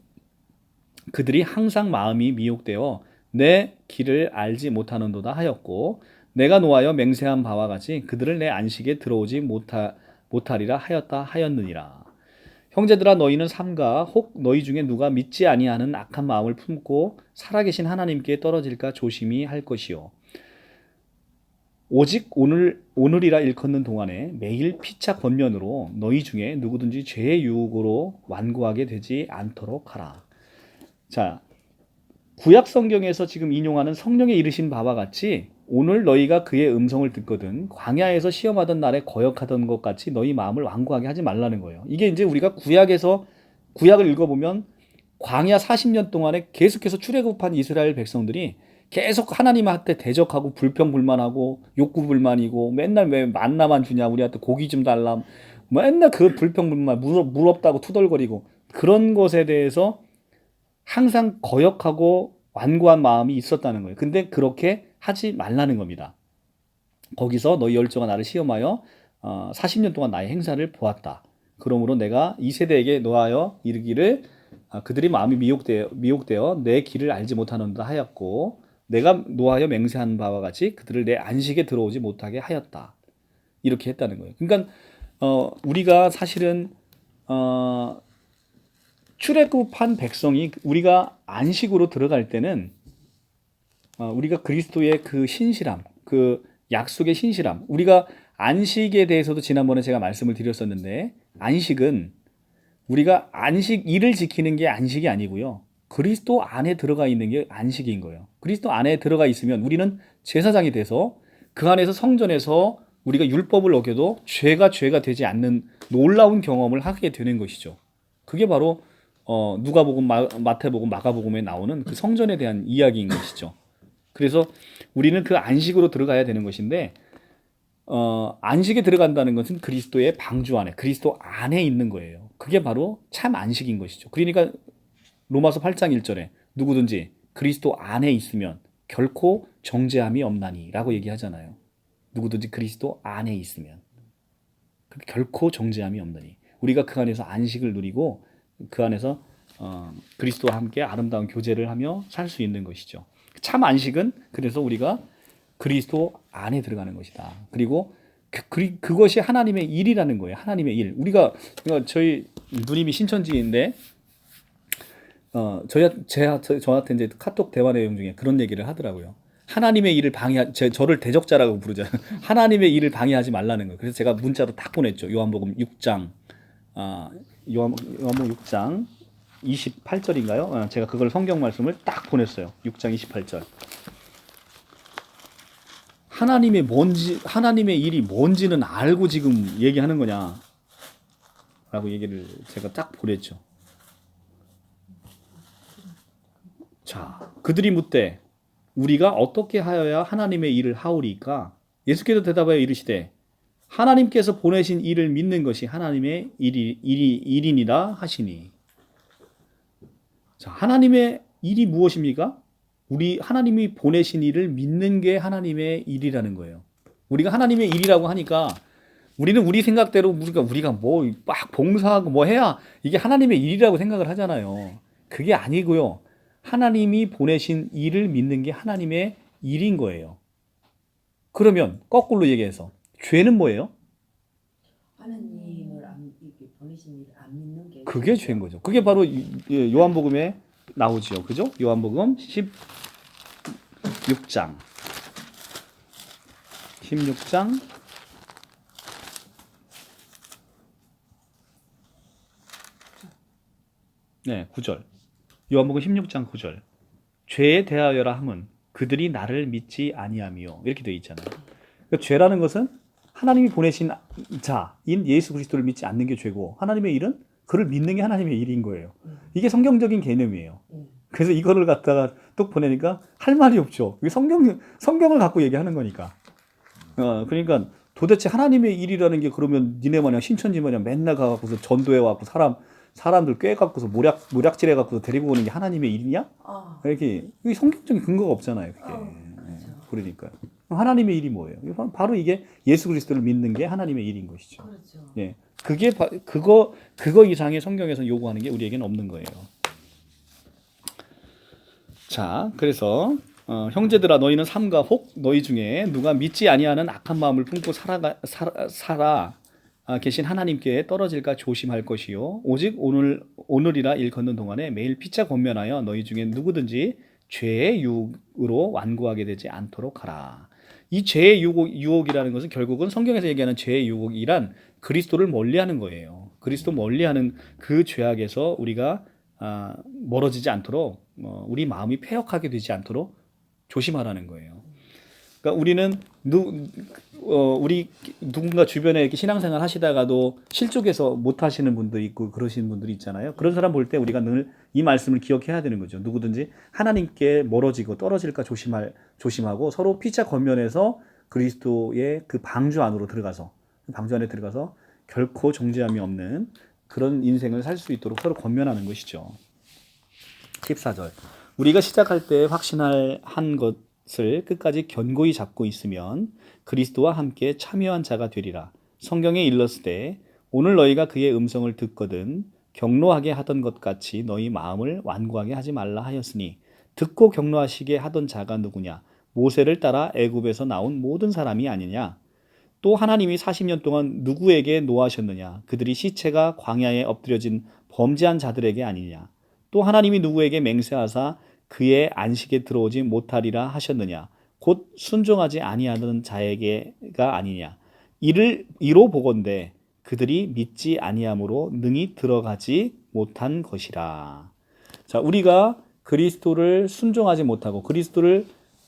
그들이 항상 마음이 미혹되어 내 길을 알지 못하는도다 하였고 내가 노하여 맹세한 바와 같이 그들을 내 안식에 들어오지 못하리라 하였느니라. 형제들아 너희는 삼가 혹 너희 중에 누가 믿지 아니하는 악한 마음을 품고 살아계신 하나님께 떨어질까 조심히 할 것이요 오직 오늘이라 일컫는 동안에 매일 피차 권면으로 너희 중에 누구든지 죄의 유혹으로 완고하게 되지 않도록 하라. 자, 구약 성경에서 지금 인용하는 성령의 이르신 바와 같이 오늘 너희가 그의 음성을 듣거든 광야에서 시험하던 날에 거역하던 것 같이 너희 마음을 완고하게 하지 말라는 거예요. 이게 이제 우리가 구약을 읽어보면 광야 40년 동안에 계속해서 출애굽한 이스라엘 백성들이 계속 하나님한테 대적하고 불평불만하고 욕구불만이고 맨날 왜 만나만 주냐 우리한테 고기 좀 달라 맨날 그 불평불만 물 없다고 투덜거리고 그런 것에 대해서 항상 거역하고 완고한 마음이 있었다는 거예요. 근데 그렇게 하지 말라는 겁니다. 거기서 너희 열조가 나를 시험하여 40년 동안 나의 행사를 보았다. 그러므로 내가 이 세대에게 노하여 이르기를 그들이 마음이 미혹되어 내 길을 알지 못하는다 하였고 내가 노하여 맹세한 바와 같이 그들을 내 안식에 들어오지 못하게 하였다. 이렇게 했다는 거예요. 그러니까 우리가 사실은 출애굽한 백성이 우리가 안식으로 들어갈 때는 우리가 그리스도의 그 신실함, 그 약속의 신실함, 우리가 안식에 대해서도 지난번에 제가 말씀을 드렸었는데 안식은 우리가 일을 지키는 게 안식이 아니고요. 그리스도 안에 들어가 있는 게 안식인 거예요. 그리스도 안에 들어가 있으면 우리는 제사장이 돼서 그 안에서 성전에서 우리가 율법을 어겨도 죄가 되지 않는 놀라운 경험을 하게 되는 것이죠. 그게 바로 누가복음, 마태복음, 마가복음에 나오는 그 성전에 대한 이야기인 것이죠. 그래서 우리는 그 안식으로 들어가야 되는 것인데 안식에 들어간다는 것은 그리스도의 방주 안에, 그리스도 안에 있는 거예요. 그게 바로 참 안식인 것이죠. 그러니까 로마서 8장 1절에 누구든지 그리스도 안에 있으면 결코 정죄함이 없나니 라고 얘기하잖아요. 누구든지 그리스도 안에 있으면 결코 정죄함이 없나니. 우리가 그 안에서 안식을 누리고 그 안에서 그리스도와 함께 아름다운 교제를 하며 살 수 있는 것이죠. 참 안식은 그래서 우리가 그리스도 안에 들어가는 것이다. 그리고 그것이 하나님의 일이라는 거예요. 하나님의 일. 그러니까 저희 누님이 신천지인데 저한테 이제 카톡 대화 내용 중에 그런 얘기를 하더라고요. 하나님의 일을 저를 대적자라고 부르잖아요. 하나님의 일을 방해하지 말라는 거예요. 그래서 제가 문자로 딱 보냈죠. 요한복음 6장, 요한복음 6장 28절인가요? 제가 그걸 성경 말씀을 딱 보냈어요. 6장 28절. 하나님의 일이 뭔지는 알고 지금 얘기하는 거냐? 라고 얘기를 제가 딱 보냈죠. 자, 그들이 묻되 우리가 어떻게 하여야 하나님의 일을 하오리까? 예수께서 대답하여 이르시되 하나님께서 보내신 이를 믿는 것이 하나님의 일이니라 하시니. 자, 하나님의 일이 무엇입니까? 우리 하나님이 보내신 일을 믿는 게 하나님의 일이라는 거예요. 우리가 하나님의 일이라고 하니까 우리는 우리 생각대로 우리가 뭐 막 봉사하고 뭐 해야 이게 하나님의 일이라고 생각을 하잖아요. 그게 아니고요. 하나님이 보내신 일을 믿는 게 하나님의 일인 거예요. 그러면 거꾸로 얘기해서 죄는 뭐예요? 하나님을 이렇게 보내신 일을 안 믿는 게 그게 죄인 거죠. 그게 바로 요한복음에 나오죠. 그죠? 요한복음 16장. 16장 네, 9절. 요한복음 16장 9절. 죄에 대하여라 함은 그들이 나를 믿지 아니하며 이렇게 되어 있잖아요. 그러니까 죄라는 것은 하나님이 보내신 자인 예수 그리스도를 믿지 않는 게 죄고 하나님의 일은 그를 믿는 게 하나님의 일인 거예요. 이게 성경적인 개념이에요. 그래서 이거를 갖다가 뚝 보내니까 할 말이 없죠. 이게 성경을 갖고 얘기하는 거니까. 그러니까 도대체 하나님의 일이라는 게 그러면 니네 마냥 신천지 마냥 맨날 가갖고서 전도해 갖고 사람들 꿰갖고서 모략질해 갖고서 데리고 오는 게 하나님의 일이냐? 이렇게 이게 성경적인 근거가 없잖아요. 그게. 그렇죠. 그러니까 하나님의 일이 뭐예요? 바로 이게 예수 그리스도를 믿는 게 하나님의 일인 것이죠. 그렇죠. 예, 그게 그거 이상의 성경에서 요구하는 게 우리에게는 없는 거예요. 자, 그래서 형제들아 너희는 삼가 혹 너희 중에 누가 믿지 아니하는 악한 마음을 품고 살아 계신 하나님께 떨어질까 조심할 것이요 오직 오늘이라 일컫는 동안에 매일 피차 권면하여 너희 중에 누구든지 죄의 유혹으로 완고하게 되지 않도록 하라. 이 죄의 유혹이라는 것은 결국은 성경에서 얘기하는 죄의 유혹이란 그리스도를 멀리하는 거예요. 그리스도 멀리하는 그 죄악에서 우리가 멀어지지 않도록 우리 마음이 패역하게 되지 않도록 조심하라는 거예요. 그러니까 우리는 우리 누군가 주변에 이렇게 신앙생활 하시다가도 실족해서 못 하시는 분들이 있고 그러시는 분들이 있잖아요. 그런 사람 볼 때 우리가 늘 이 말씀을 기억해야 되는 거죠. 누구든지 하나님께 멀어지고 떨어질까 조심하고 서로 피차 권면해서 그리스도의 그 방주 안에 들어가서 결코 정죄함이 없는 그런 인생을 살 수 있도록 서로 권면하는 것이죠. 14절. 우리가 시작할 때 확신할 한 것을 끝까지 견고히 잡고 있으면 그리스도와 함께 참여한 자가 되리라. 성경에 일렀으되 오늘 너희가 그의 음성을 듣거든 경노하게 하던 것 같이 너희 마음을 완고하게 하지 말라 하였으니 듣고 경노하시게 하던 자가 누구냐? 모세를 따라 애굽에서 나온 모든 사람이 아니냐? 또 하나님이 40년 동안 누구에게 노하셨느냐? 그들이 시체가 광야에 엎드려진 범죄한 자들에게 아니냐? 또 하나님이 누구에게 맹세하사 그의 안식에 들어오지 못하리라 하셨느냐? 곧 순종하지 아니하던 자에게가 아니냐? 이로 보건대 그들이 믿지 아니함으로 능히 들어가지 못한 것이라. 자, 우리가 그리스도를 순종하지 못하고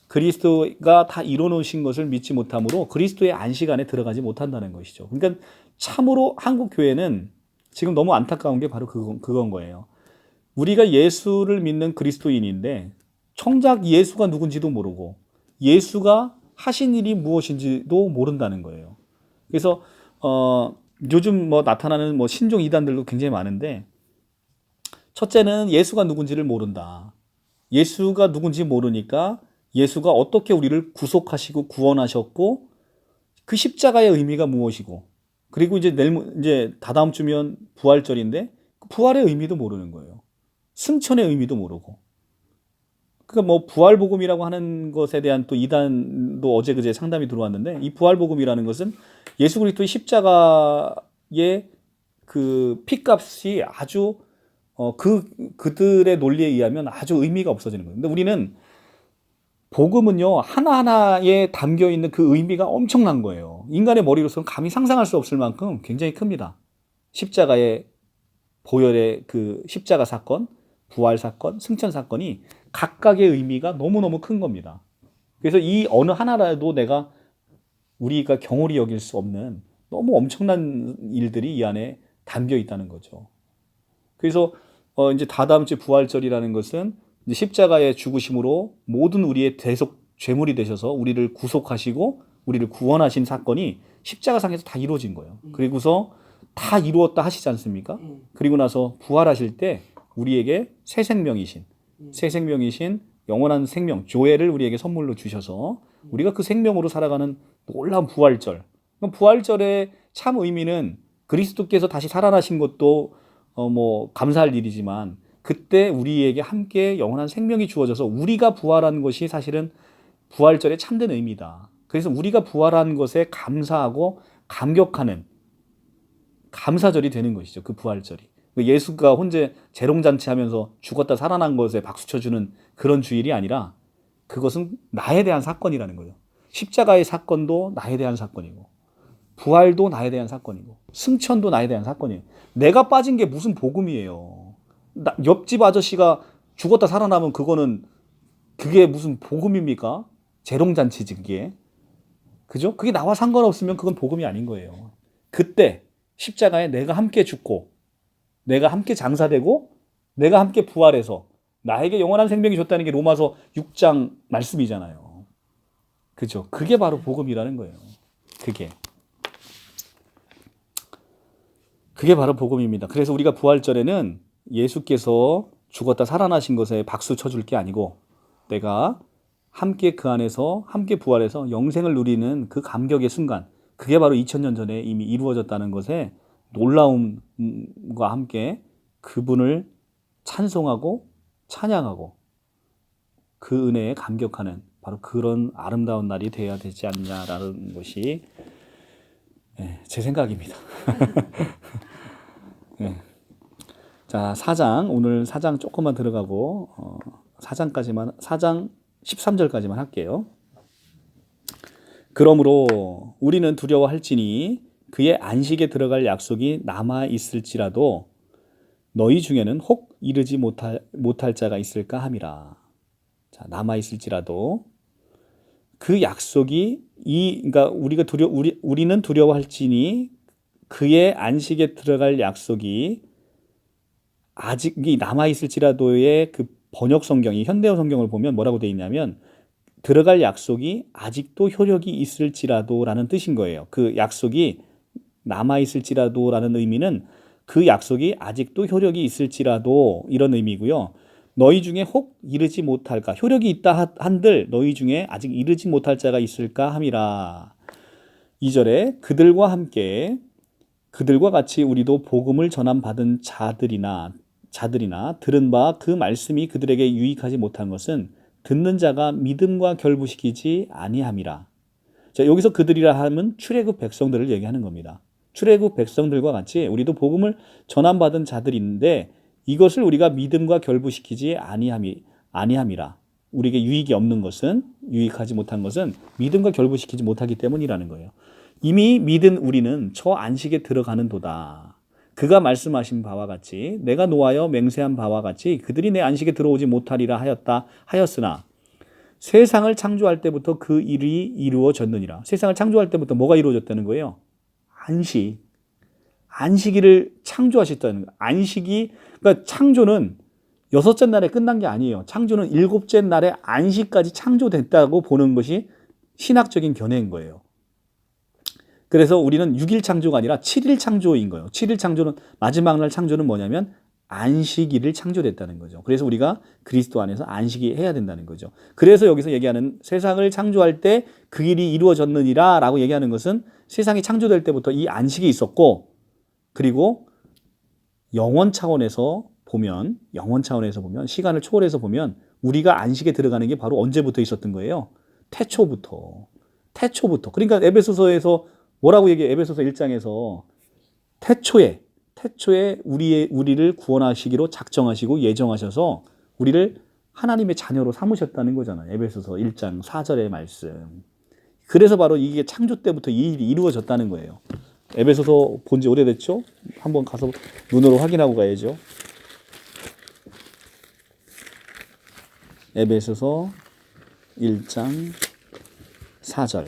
그리스도가 다 이뤄놓으신 것을 믿지 못함으로 그리스도의 안식 안에 들어가지 못한다는 것이죠. 그러니까 참으로 한국 교회는 지금 너무 안타까운 게 바로 그건 거예요. 우리가 예수를 믿는 그리스도인인데 정작 예수가 누군지도 모르고 예수가 하신 일이 무엇인지도 모른다는 거예요. 그래서 요즘 나타나는 신종 이단들도 굉장히 많은데 첫째는 예수가 누군지를 모른다. 예수가 누군지 모르니까 예수가 어떻게 우리를 구속하시고 구원하셨고 그 십자가의 의미가 무엇이고 그리고 이제 다다음 주면 부활절인데 부활의 의미도 모르는 거예요. 승천의 의미도 모르고. 그러니까 부활복음이라고 하는 것에 대한 또 이단도 어제 그제 상담이 들어왔는데 이 부활복음이라는 것은 예수 그리스도의 십자가의 그 피값이 아주 그들의 논리에 의하면 아주 의미가 없어지는 거예요. 근데 우리는 복음은요 하나하나에 담겨 있는 그 의미가 엄청난 거예요. 인간의 머리로서는 감히 상상할 수 없을 만큼 굉장히 큽니다. 십자가의 보혈의 그 십자가 사건, 부활 사건, 승천 사건이 각각의 의미가 너무너무 큰 겁니다. 그래서 이 어느 하나라도 우리가 경홀히 여길 수 없는 너무 엄청난 일들이 이 안에 담겨 있다는 거죠. 그래서 이제 다다음 주 부활절이라는 것은 이제 십자가의 죽으심으로 모든 우리의 대속 죄물이 되셔서 우리를 구속하시고 우리를 구원하신 사건이 십자가상에서 다 이루어진 거예요. 그리고서 다 이루었다 하시지 않습니까? 그리고 나서 부활하실 때 우리에게 새 생명이신 영원한 생명 조회를 우리에게 선물로 주셔서 우리가 그 생명으로 살아가는 놀라운 부활절. 그럼 부활절의 참 의미는 그리스도께서 다시 살아나신 것도 뭐 감사할 일이지만 그때 우리에게 함께 영원한 생명이 주어져서 우리가 부활한 것이 사실은 부활절의 참된 의미다. 그래서 우리가 부활한 것에 감사하고 감격하는 감사절이 되는 것이죠. 그 부활절이. 예수가 혼자 재롱잔치 하면서 죽었다 살아난 것에 박수 쳐주는 그런 주일이 아니라 그것은 나에 대한 사건이라는 거예요. 십자가의 사건도 나에 대한 사건이고 부활도 나에 대한 사건이고 승천도 나에 대한 사건이에요. 내가 빠진 게 무슨 복음이에요. 옆집 아저씨가 죽었다 살아나면 그게 무슨 복음입니까? 재롱잔치지 그게. 그죠? 그게 나와 상관없으면 그건 복음이 아닌 거예요. 그때 십자가에 내가 함께 죽고 내가 함께 장사되고 내가 함께 부활해서 나에게 영원한 생명이 줬다는 게 로마서 6장 말씀이잖아요. 그죠? 그게 바로 복음이라는 거예요. 그게 바로 복음입니다. 그래서 우리가 부활절에는 예수께서 죽었다 살아나신 것에 박수 쳐줄 게 아니고 내가 함께 그 안에서 함께 부활해서 영생을 누리는 그 감격의 순간, 그게 바로 2000년 전에 이미 이루어졌다는 것에 놀라움과 함께 그분을 찬송하고 찬양하고 그 은혜에 감격하는 바로 그런 아름다운 날이 되어야 되지 않냐라는 것이 제 생각입니다. 자, 4장, 오늘 4장 조금만 들어가고 4장 13절까지만 할게요. 그러므로 우리는 두려워할지니 그의 안식에 들어갈 약속이 남아 있을지라도 너희 중에는 혹 이르지 못할 자가 있을까 함이라. 자, 남아 있을지라도 그 약속이 그러니까 우리는 두려워할지니 그의 안식에 들어갈 약속이 아직이 남아 있을지라도의 그 번역 성경이 현대어 성경을 보면 뭐라고 되어 있냐면 들어갈 약속이 아직도 효력이 있을지라도라는 뜻인 거예요. 그 약속이 남아 있을지라도라는 의미는 그 약속이 아직도 효력이 있을지라도 이런 의미고요. 너희 중에 혹 이르지 못할까? 효력이 있다 한들 너희 중에 아직 이르지 못할 자가 있을까 함이라. 2절에 그들과 같이 우리도 복음을 전함받은 자들이나 들은 바 그 말씀이 그들에게 유익하지 못한 것은 듣는 자가 믿음과 결부시키지 아니함이라. 자, 여기서 그들이라 하면 출애굽 백성들을 얘기하는 겁니다. 출애굽 백성들과 같이 우리도 복음을 전함받은 자들인데 이것을 우리가 믿음과 결부시키지 아니함이라. 우리에게 유익하지 못한 것은 믿음과 결부시키지 못하기 때문이라는 거예요. 이미 믿은 우리는 저 안식에 들어가는 도다. 그가 말씀하신 바와 같이 내가 노하여 맹세한 바와 같이 그들이 내 안식에 들어오지 못하리라 하였으나 세상을 창조할 때부터 그 일이 이루어졌느니라. 세상을 창조할 때부터 뭐가 이루어졌다는 거예요? 안식일을 창조하셨다는 거예요. 그러니까 창조는 6째 날에 끝난 게 아니에요. 창조는 7째 날에 안식까지 창조됐다고 보는 것이 신학적인 견해인 거예요. 그래서 우리는 6일 창조가 아니라 7일 창조인 거예요. 7일 창조는, 마지막 날 창조는 뭐냐면 안식일을 창조됐다는 거죠. 그래서 우리가 그리스도 안에서 안식이 해야 된다는 거죠. 그래서 여기서 얘기하는 세상을 창조할 때 그 일이 이루어졌느니라 라고 얘기하는 것은 세상이 창조될 때부터 이 안식이 있었고, 그리고 영원 차원에서 보면 시간을 초월해서 보면 우리가 안식에 들어가는 게 바로 언제부터 있었던 거예요? 태초부터. 그러니까 에베소서에서 뭐라고 얘기해? 에베소서 1장에서 태초에 우리를 구원하시기로 작정하시고 예정하셔서 우리를 하나님의 자녀로 삼으셨다는 거잖아요. 에베소서 1장 4절의 말씀. 그래서 바로 이게 창조 때부터 이 일이 이루어졌다는 거예요. 에베소서 본 지 오래됐죠? 한번 가서 눈으로 확인하고 가야죠. 에베소서 1장 4절.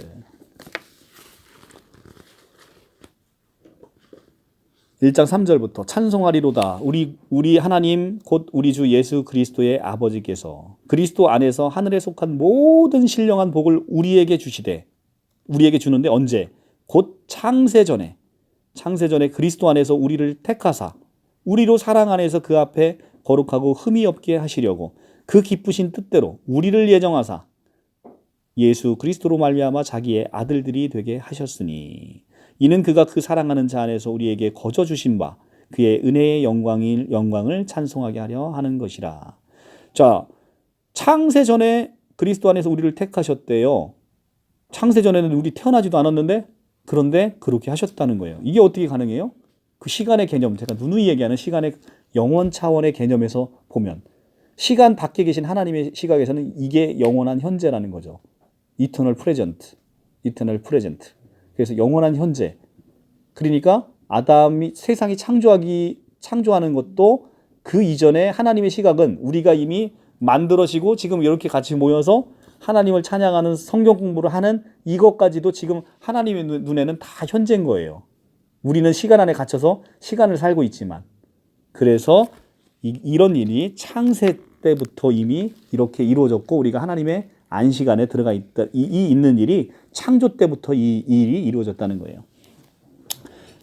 1장 3절부터 찬송하리로다. 우리 하나님 곧 우리 주 예수 그리스도의 아버지께서 그리스도 안에서 하늘에 속한 모든 신령한 복을 우리에게 주는데 언제? 곧 창세전에 그리스도 안에서 우리를 택하사 우리로 사랑 안에서 그 앞에 거룩하고 흠이 없게 하시려고 그 기쁘신 뜻대로 우리를 예정하사 예수 그리스도로 말미암아 자기의 아들들이 되게 하셨으니 이는 그가 그 사랑하는 자 안에서 우리에게 거저 주신 바 그의 은혜의 영광을 찬송하게 하려 하는 것이라. 자, 창세전에 그리스도 안에서 우리를 택하셨대요. 창세전에는 우리 태어나지도 않았는데 그런데 그렇게 하셨다는 거예요. 이게 어떻게 가능해요? 그 시간의 개념, 제가 누누이 얘기하는 시간의 영원 차원의 개념에서 보면 시간 밖에 계신 하나님의 시각에서는 이게 영원한 현재라는 거죠. Eternal present. 그래서 영원한 현재. 그러니까 아담이 세상이 창조하는 것도 그 이전에 하나님의 시각은 우리가 이미 만들어지고 지금 이렇게 같이 모여서 하나님을 찬양하는 성경 공부를 하는 이것까지도 지금 하나님의 눈에는 다 현재인 거예요. 우리는 시간 안에 갇혀서 시간을 살고 있지만 그래서 이런 일이 창세 때부터 이미 이렇게 이루어졌고 우리가 하나님의 안식 안에 들어가 있다. 있는 일이 창조 때부터 이 일이 이루어졌다는 거예요.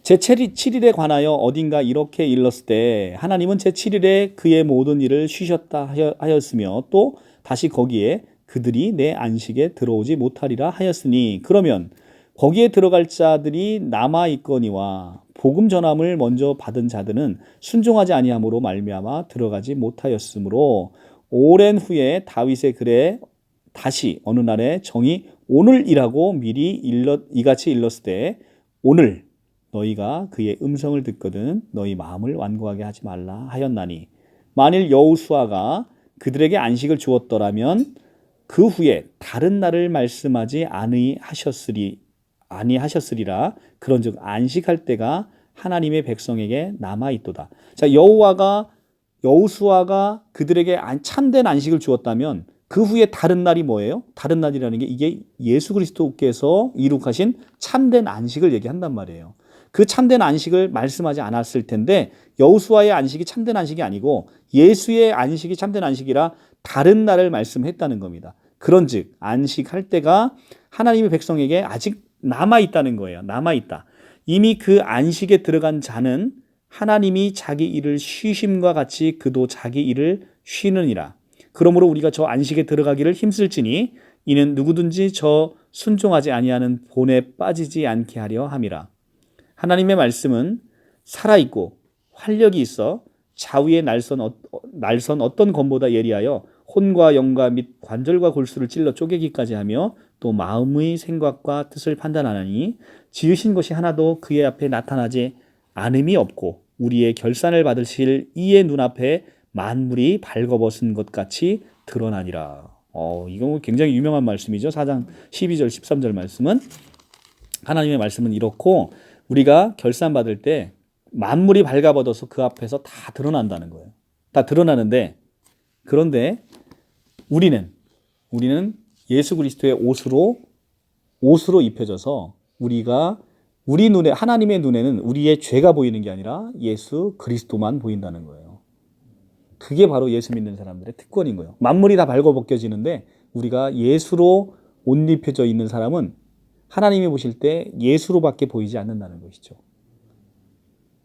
제7일에 관하여 어딘가 이렇게 일렀을 때 하나님은 제7일에 그의 모든 일을 쉬셨다 하였으며 또 다시 거기에 그들이 내 안식에 들어오지 못하리라 하였으니 그러면 거기에 들어갈 자들이 남아있거니와 복음 전함을 먼저 받은 자들은 순종하지 아니함으로 말미암아 들어가지 못하였으므로 오랜 후에 다윗의 글에 다시 어느 날에 정이 오늘이라고 미리 이같이 일렀을 때 오늘 너희가 그의 음성을 듣거든 너희 마음을 완고하게 하지 말라 하였나니 만일 여호수아가 그들에게 안식을 주었더라면 그 후에 다른 날을 말씀하지 아니하셨으리라 그런즉 안식할 때가 하나님의 백성에게 남아있도다. 자, 여호수아가 그들에게 참된 안식을 주었다면 그 후에 다른 날이 뭐예요? 다른 날이라는 게 이게 예수 그리스도께서 이룩하신 참된 안식을 얘기한단 말이에요. 그 참된 안식을 말씀하지 않았을 텐데 여호수아의 안식이 참된 안식이 아니고 예수의 안식이 참된 안식이라 다른 날을 말씀했다는 겁니다. 그런즉 안식할 때가 하나님의 백성에게 아직 남아있다는 거예요. 남아있다. 이미 그 안식에 들어간 자는 하나님이 자기 일을 쉬심과 같이 그도 자기 일을 쉬느니라. 그러므로 우리가 저 안식에 들어가기를 힘쓸지니 이는 누구든지 저 순종하지 아니하는 본에 빠지지 않게 하려 함이라. 하나님의 말씀은 살아있고 활력이 있어 좌우의 날선 어떤 검보다 예리하여 혼과 영과 및 관절과 골수를 찔러 쪼개기까지 하며 또 마음의 생각과 뜻을 판단하나니 지으신 것이 하나도 그의 앞에 나타나지 않음이 없고 우리의 결산을 받으실 이의 눈앞에 만물이 발거벗은 것 같이 드러나니라. 이거 굉장히 유명한 말씀이죠. 4장 12절 13절 말씀은 하나님의 말씀은 이렇고 우리가 결산 받을 때 만물이 발가벗어서 그 앞에서 다 드러난다는 거예요. 다 드러나는데 그런데 우리는 예수 그리스도의 옷으로 입혀져서 우리 눈에 하나님의 눈에는 우리의 죄가 보이는 게 아니라 예수 그리스도만 보인다는 거예요. 그게 바로 예수 믿는 사람들의 특권인 거예요. 만물이 다 발거벗겨지는데 우리가 예수로 옷 입혀져 있는 사람은 하나님이 보실 때 예수로밖에 보이지 않는다는 것이죠.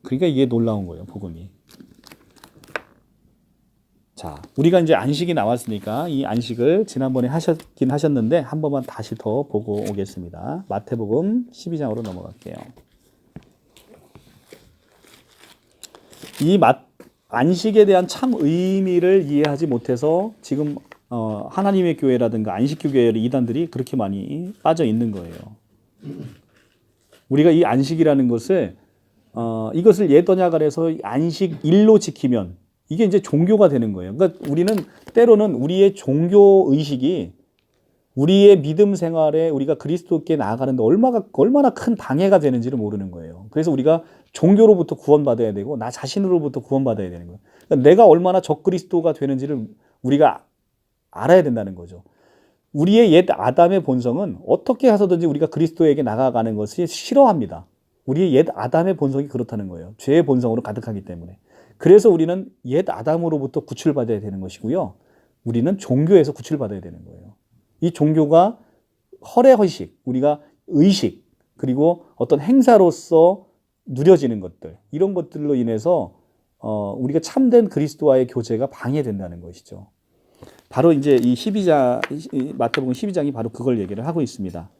그러니까 이게 놀라운 거예요, 복음이. 자, 우리가 이제 안식이 나왔으니까 이 안식을 지난번에 하셨긴 하셨는데 한 번만 다시 더 보고 오겠습니다. 마태복음 12장으로 넘어갈게요. 이 안식에 대한 참 의미를 이해하지 못해서 지금 하나님의 교회라든가 안식교회의 이단들이 그렇게 많이 빠져 있는 거예요. 우리가 이 안식이라는 것을 이것을 예더냐갈에서 안식일로 지키면 이게 이제 종교가 되는 거예요. 그러니까 우리는 때로는 우리의 종교 의식이 우리의 믿음 생활에 우리가 그리스도께 나아가는데 얼마나 큰 방해가 되는지를 모르는 거예요. 그래서 우리가 종교로부터 구원받아야 되고 나 자신으로부터 구원받아야 되는 거예요. 그러니까 내가 얼마나 적그리스도가 되는지를 우리가 알아야 된다는 거죠. 우리의 옛 아담의 본성은 어떻게 해서든지 우리가 그리스도에게 나아가는 것이 싫어합니다. 우리의 옛 아담의 본성이 그렇다는 거예요. 죄의 본성으로 가득하기 때문에. 그래서 우리는 옛 아담으로부터 구출받아야 되는 것이고요. 우리는 종교에서 구출받아야 되는 거예요. 이 종교가 허례허식, 우리가 의식, 그리고 어떤 행사로서 누려지는 것들, 이런 것들로 인해서 우리가 참된 그리스도와의 교제가 방해된다는 것이죠. 바로 이제 이 12장, 마태복음 12장이 바로 그걸 얘기를 하고 있습니다.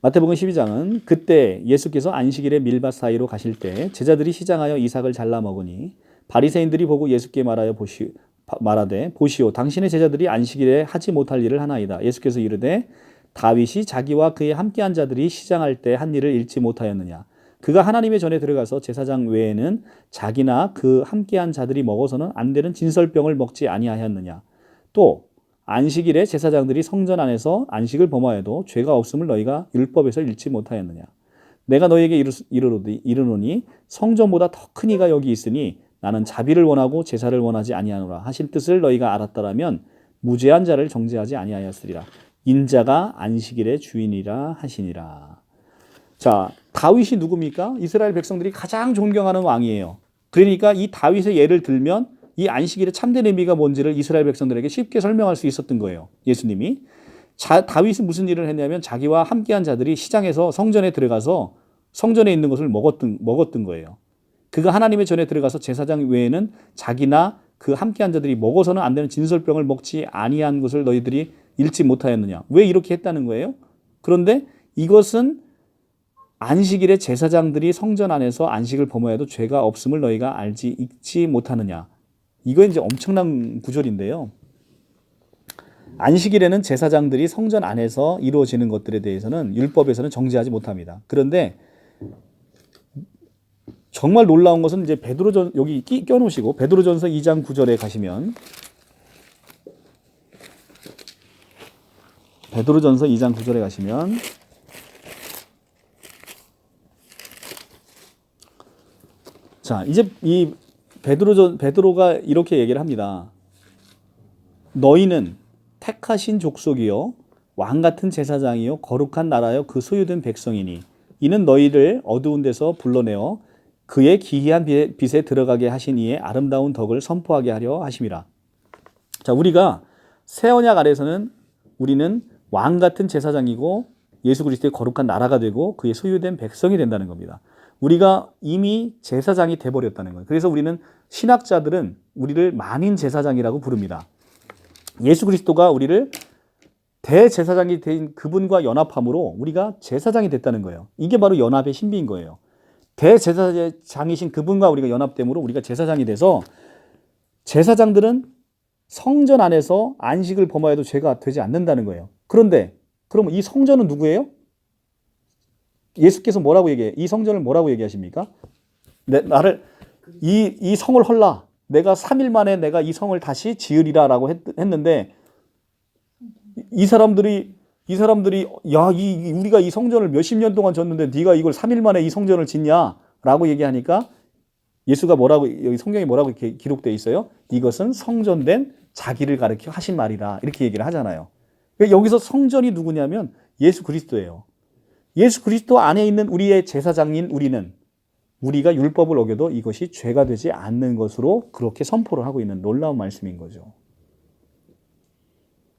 마태복음 12장은 그때 예수께서 안식일에 밀밭 사이로 가실 때 제자들이 시장하여 이삭을 잘라 먹으니 바리새인들이 보고 예수께 말하되 보시오 당신의 제자들이 안식일에 하지 못할 일을 하나이다. 예수께서 이르되 다윗이 자기와 그의 함께한 자들이 시장할 때 한 일을 잃지 못하였느냐. 그가 하나님의 전에 들어가서 제사장 외에는 자기나 그 함께한 자들이 먹어서는 안 되는 진설병을 먹지 아니하였느냐. 또 안식일에 제사장들이 성전 안에서 안식을 범하여도 죄가 없음을 너희가 율법에서 잃지 못하였느냐. 내가 너희에게 이르노니 성전보다 더 큰 이가 여기 있으니 나는 자비를 원하고 제사를 원하지 아니하노라 하실 뜻을 너희가 알았더라면 무죄한 자를 정죄하지 아니하였으리라. 인자가 안식일의 주인이라 하시니라. 자, 다윗이 누굽니까? 이스라엘 백성들이 가장 존경하는 왕이에요. 그러니까 이 다윗의 예를 들면 이 안식일의 참된 의미가 뭔지를 이스라엘 백성들에게 쉽게 설명할 수 있었던 거예요. 예수님이. 다윗은 무슨 일을 했냐면 자기와 함께한 자들이 시장에서 성전에 들어가서 성전에 있는 것을 먹었던 거예요. 그가 하나님의 전에 들어가서 제사장 외에는 자기나 그 함께한 자들이 먹어서는 안 되는 진설병을 먹지 아니한 것을 너희들이 잃지 못하였느냐. 왜 이렇게 했다는 거예요? 그런데 이것은 안식일에 제사장들이 성전 안에서 안식을 범하여도 죄가 없음을 너희가 잊지 못하느냐. 이거 이제 엄청난 구절인데요. 안식일에는 제사장들이 성전 안에서 이루어지는 것들에 대해서는 율법에서는 정죄하지 못합니다. 그런데 정말 놀라운 것은 이제 여기 껴놓으시고 베드로전서 2장 9절에 가시면 베드로전서 2장 9절에 가시면 자, 이제 이 베드로가 이렇게 얘기를 합니다. 너희는 택하신 족속이요 왕 같은 제사장이요 거룩한 나라요 그 소유된 백성이니 이는 너희를 어두운 데서 불러내어 그의 기이한 빛에 들어가게 하신 이의 아름다운 덕을 선포하게 하려 하심이라. 자, 우리가 새 언약 아래서는 우리는 왕 같은 제사장이고 예수 그리스도의 거룩한 나라가 되고 그의 소유된 백성이 된다는 겁니다. 우리가 이미 제사장이 돼버렸다는 거예요. 그래서 우리는 신학자들은 우리를 만인 제사장이라고 부릅니다. 예수 그리스도가 우리를 대제사장이 된 그분과 연합함으로 우리가 제사장이 됐다는 거예요. 이게 바로 연합의 신비인 거예요. 대제사장이신 그분과 우리가 연합됨으로 우리가 제사장이 돼서 제사장들은 성전 안에서 안식을 범하여도 죄가 되지 않는다는 거예요. 그런데 그럼 이 성전은 누구예요? 예수께서 뭐라고 얘기해요? 이 성전을 뭐라고 얘기하십니까? 이 성을 헐라. 내가 3일 만에 내가 이 성을 다시 지으리라라고 했는데 이 사람들이 야, 우리가 이 성전을 몇십 년 동안 졌는데 네가 이걸 3일 만에 이 성전을 짓냐라고 얘기하니까 예수가 여기 성경에 뭐라고 이렇게 기록되어 있어요? 이것은 성전된 자기를 가리켜 하신 말이라 이렇게 얘기를 하잖아요. 여기서 성전이 누구냐면 예수 그리스도예요. 예수 그리스도 안에 있는 우리의 제사장인 우리가 율법을 어겨도 이것이 죄가 되지 않는 것으로 그렇게 선포를 하고 있는 놀라운 말씀인 거죠.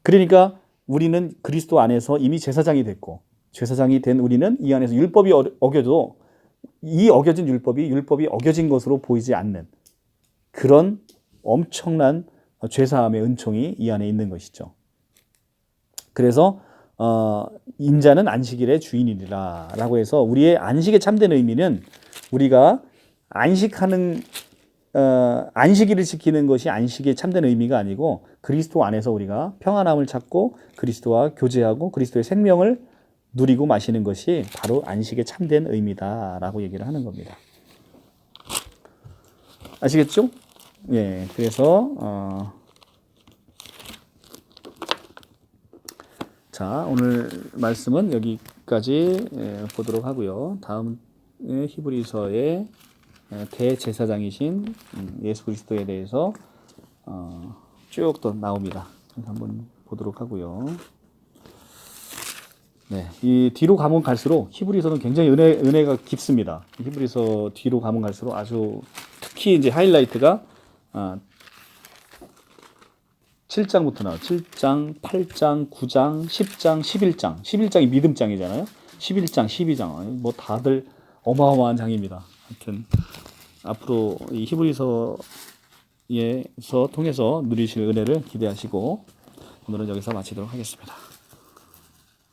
그러니까 우리는 그리스도 안에서 이미 제사장이 됐고 제사장이 된 우리는 이 안에서 율법이 어겨도 이 어겨진 율법이 어겨진 것으로 보이지 않는 그런 엄청난 죄사함의 은총이 이 안에 있는 것이죠. 그래서 인자는 안식일의 주인이라 라고 해서 우리의 안식에 참된 의미는 우리가 안식일을 지키는 것이 안식의 참된 의미가 아니고 그리스도 안에서 우리가 평안함을 찾고 그리스도와 교제하고 그리스도의 생명을 누리고 마시는 것이 바로 안식의 참된 의미다라고 얘기를 하는 겁니다. 아시겠죠? 예, 그래서 자, 오늘 말씀은 여기까지 보도록 하고요. 다음 히브리서의 대제사장이신 예수 그리스도에 대해서 쭉 또 나옵니다. 한번 보도록 하고요. 네, 이 뒤로 가면 갈수록 히브리서는 굉장히 은혜가 깊습니다. 히브리서 뒤로 가면 갈수록 아주 특히 이제 하이라이트가 7장부터 나와요. 7장, 8장, 9장, 10장, 11장. 11장이 믿음장이잖아요. 11장, 12장 뭐 다들 어마어마한 장입니다. 하여튼 앞으로 이 히브리서에서 통해서 누리실 은혜를 기대하시고 오늘은 여기서 마치도록 하겠습니다.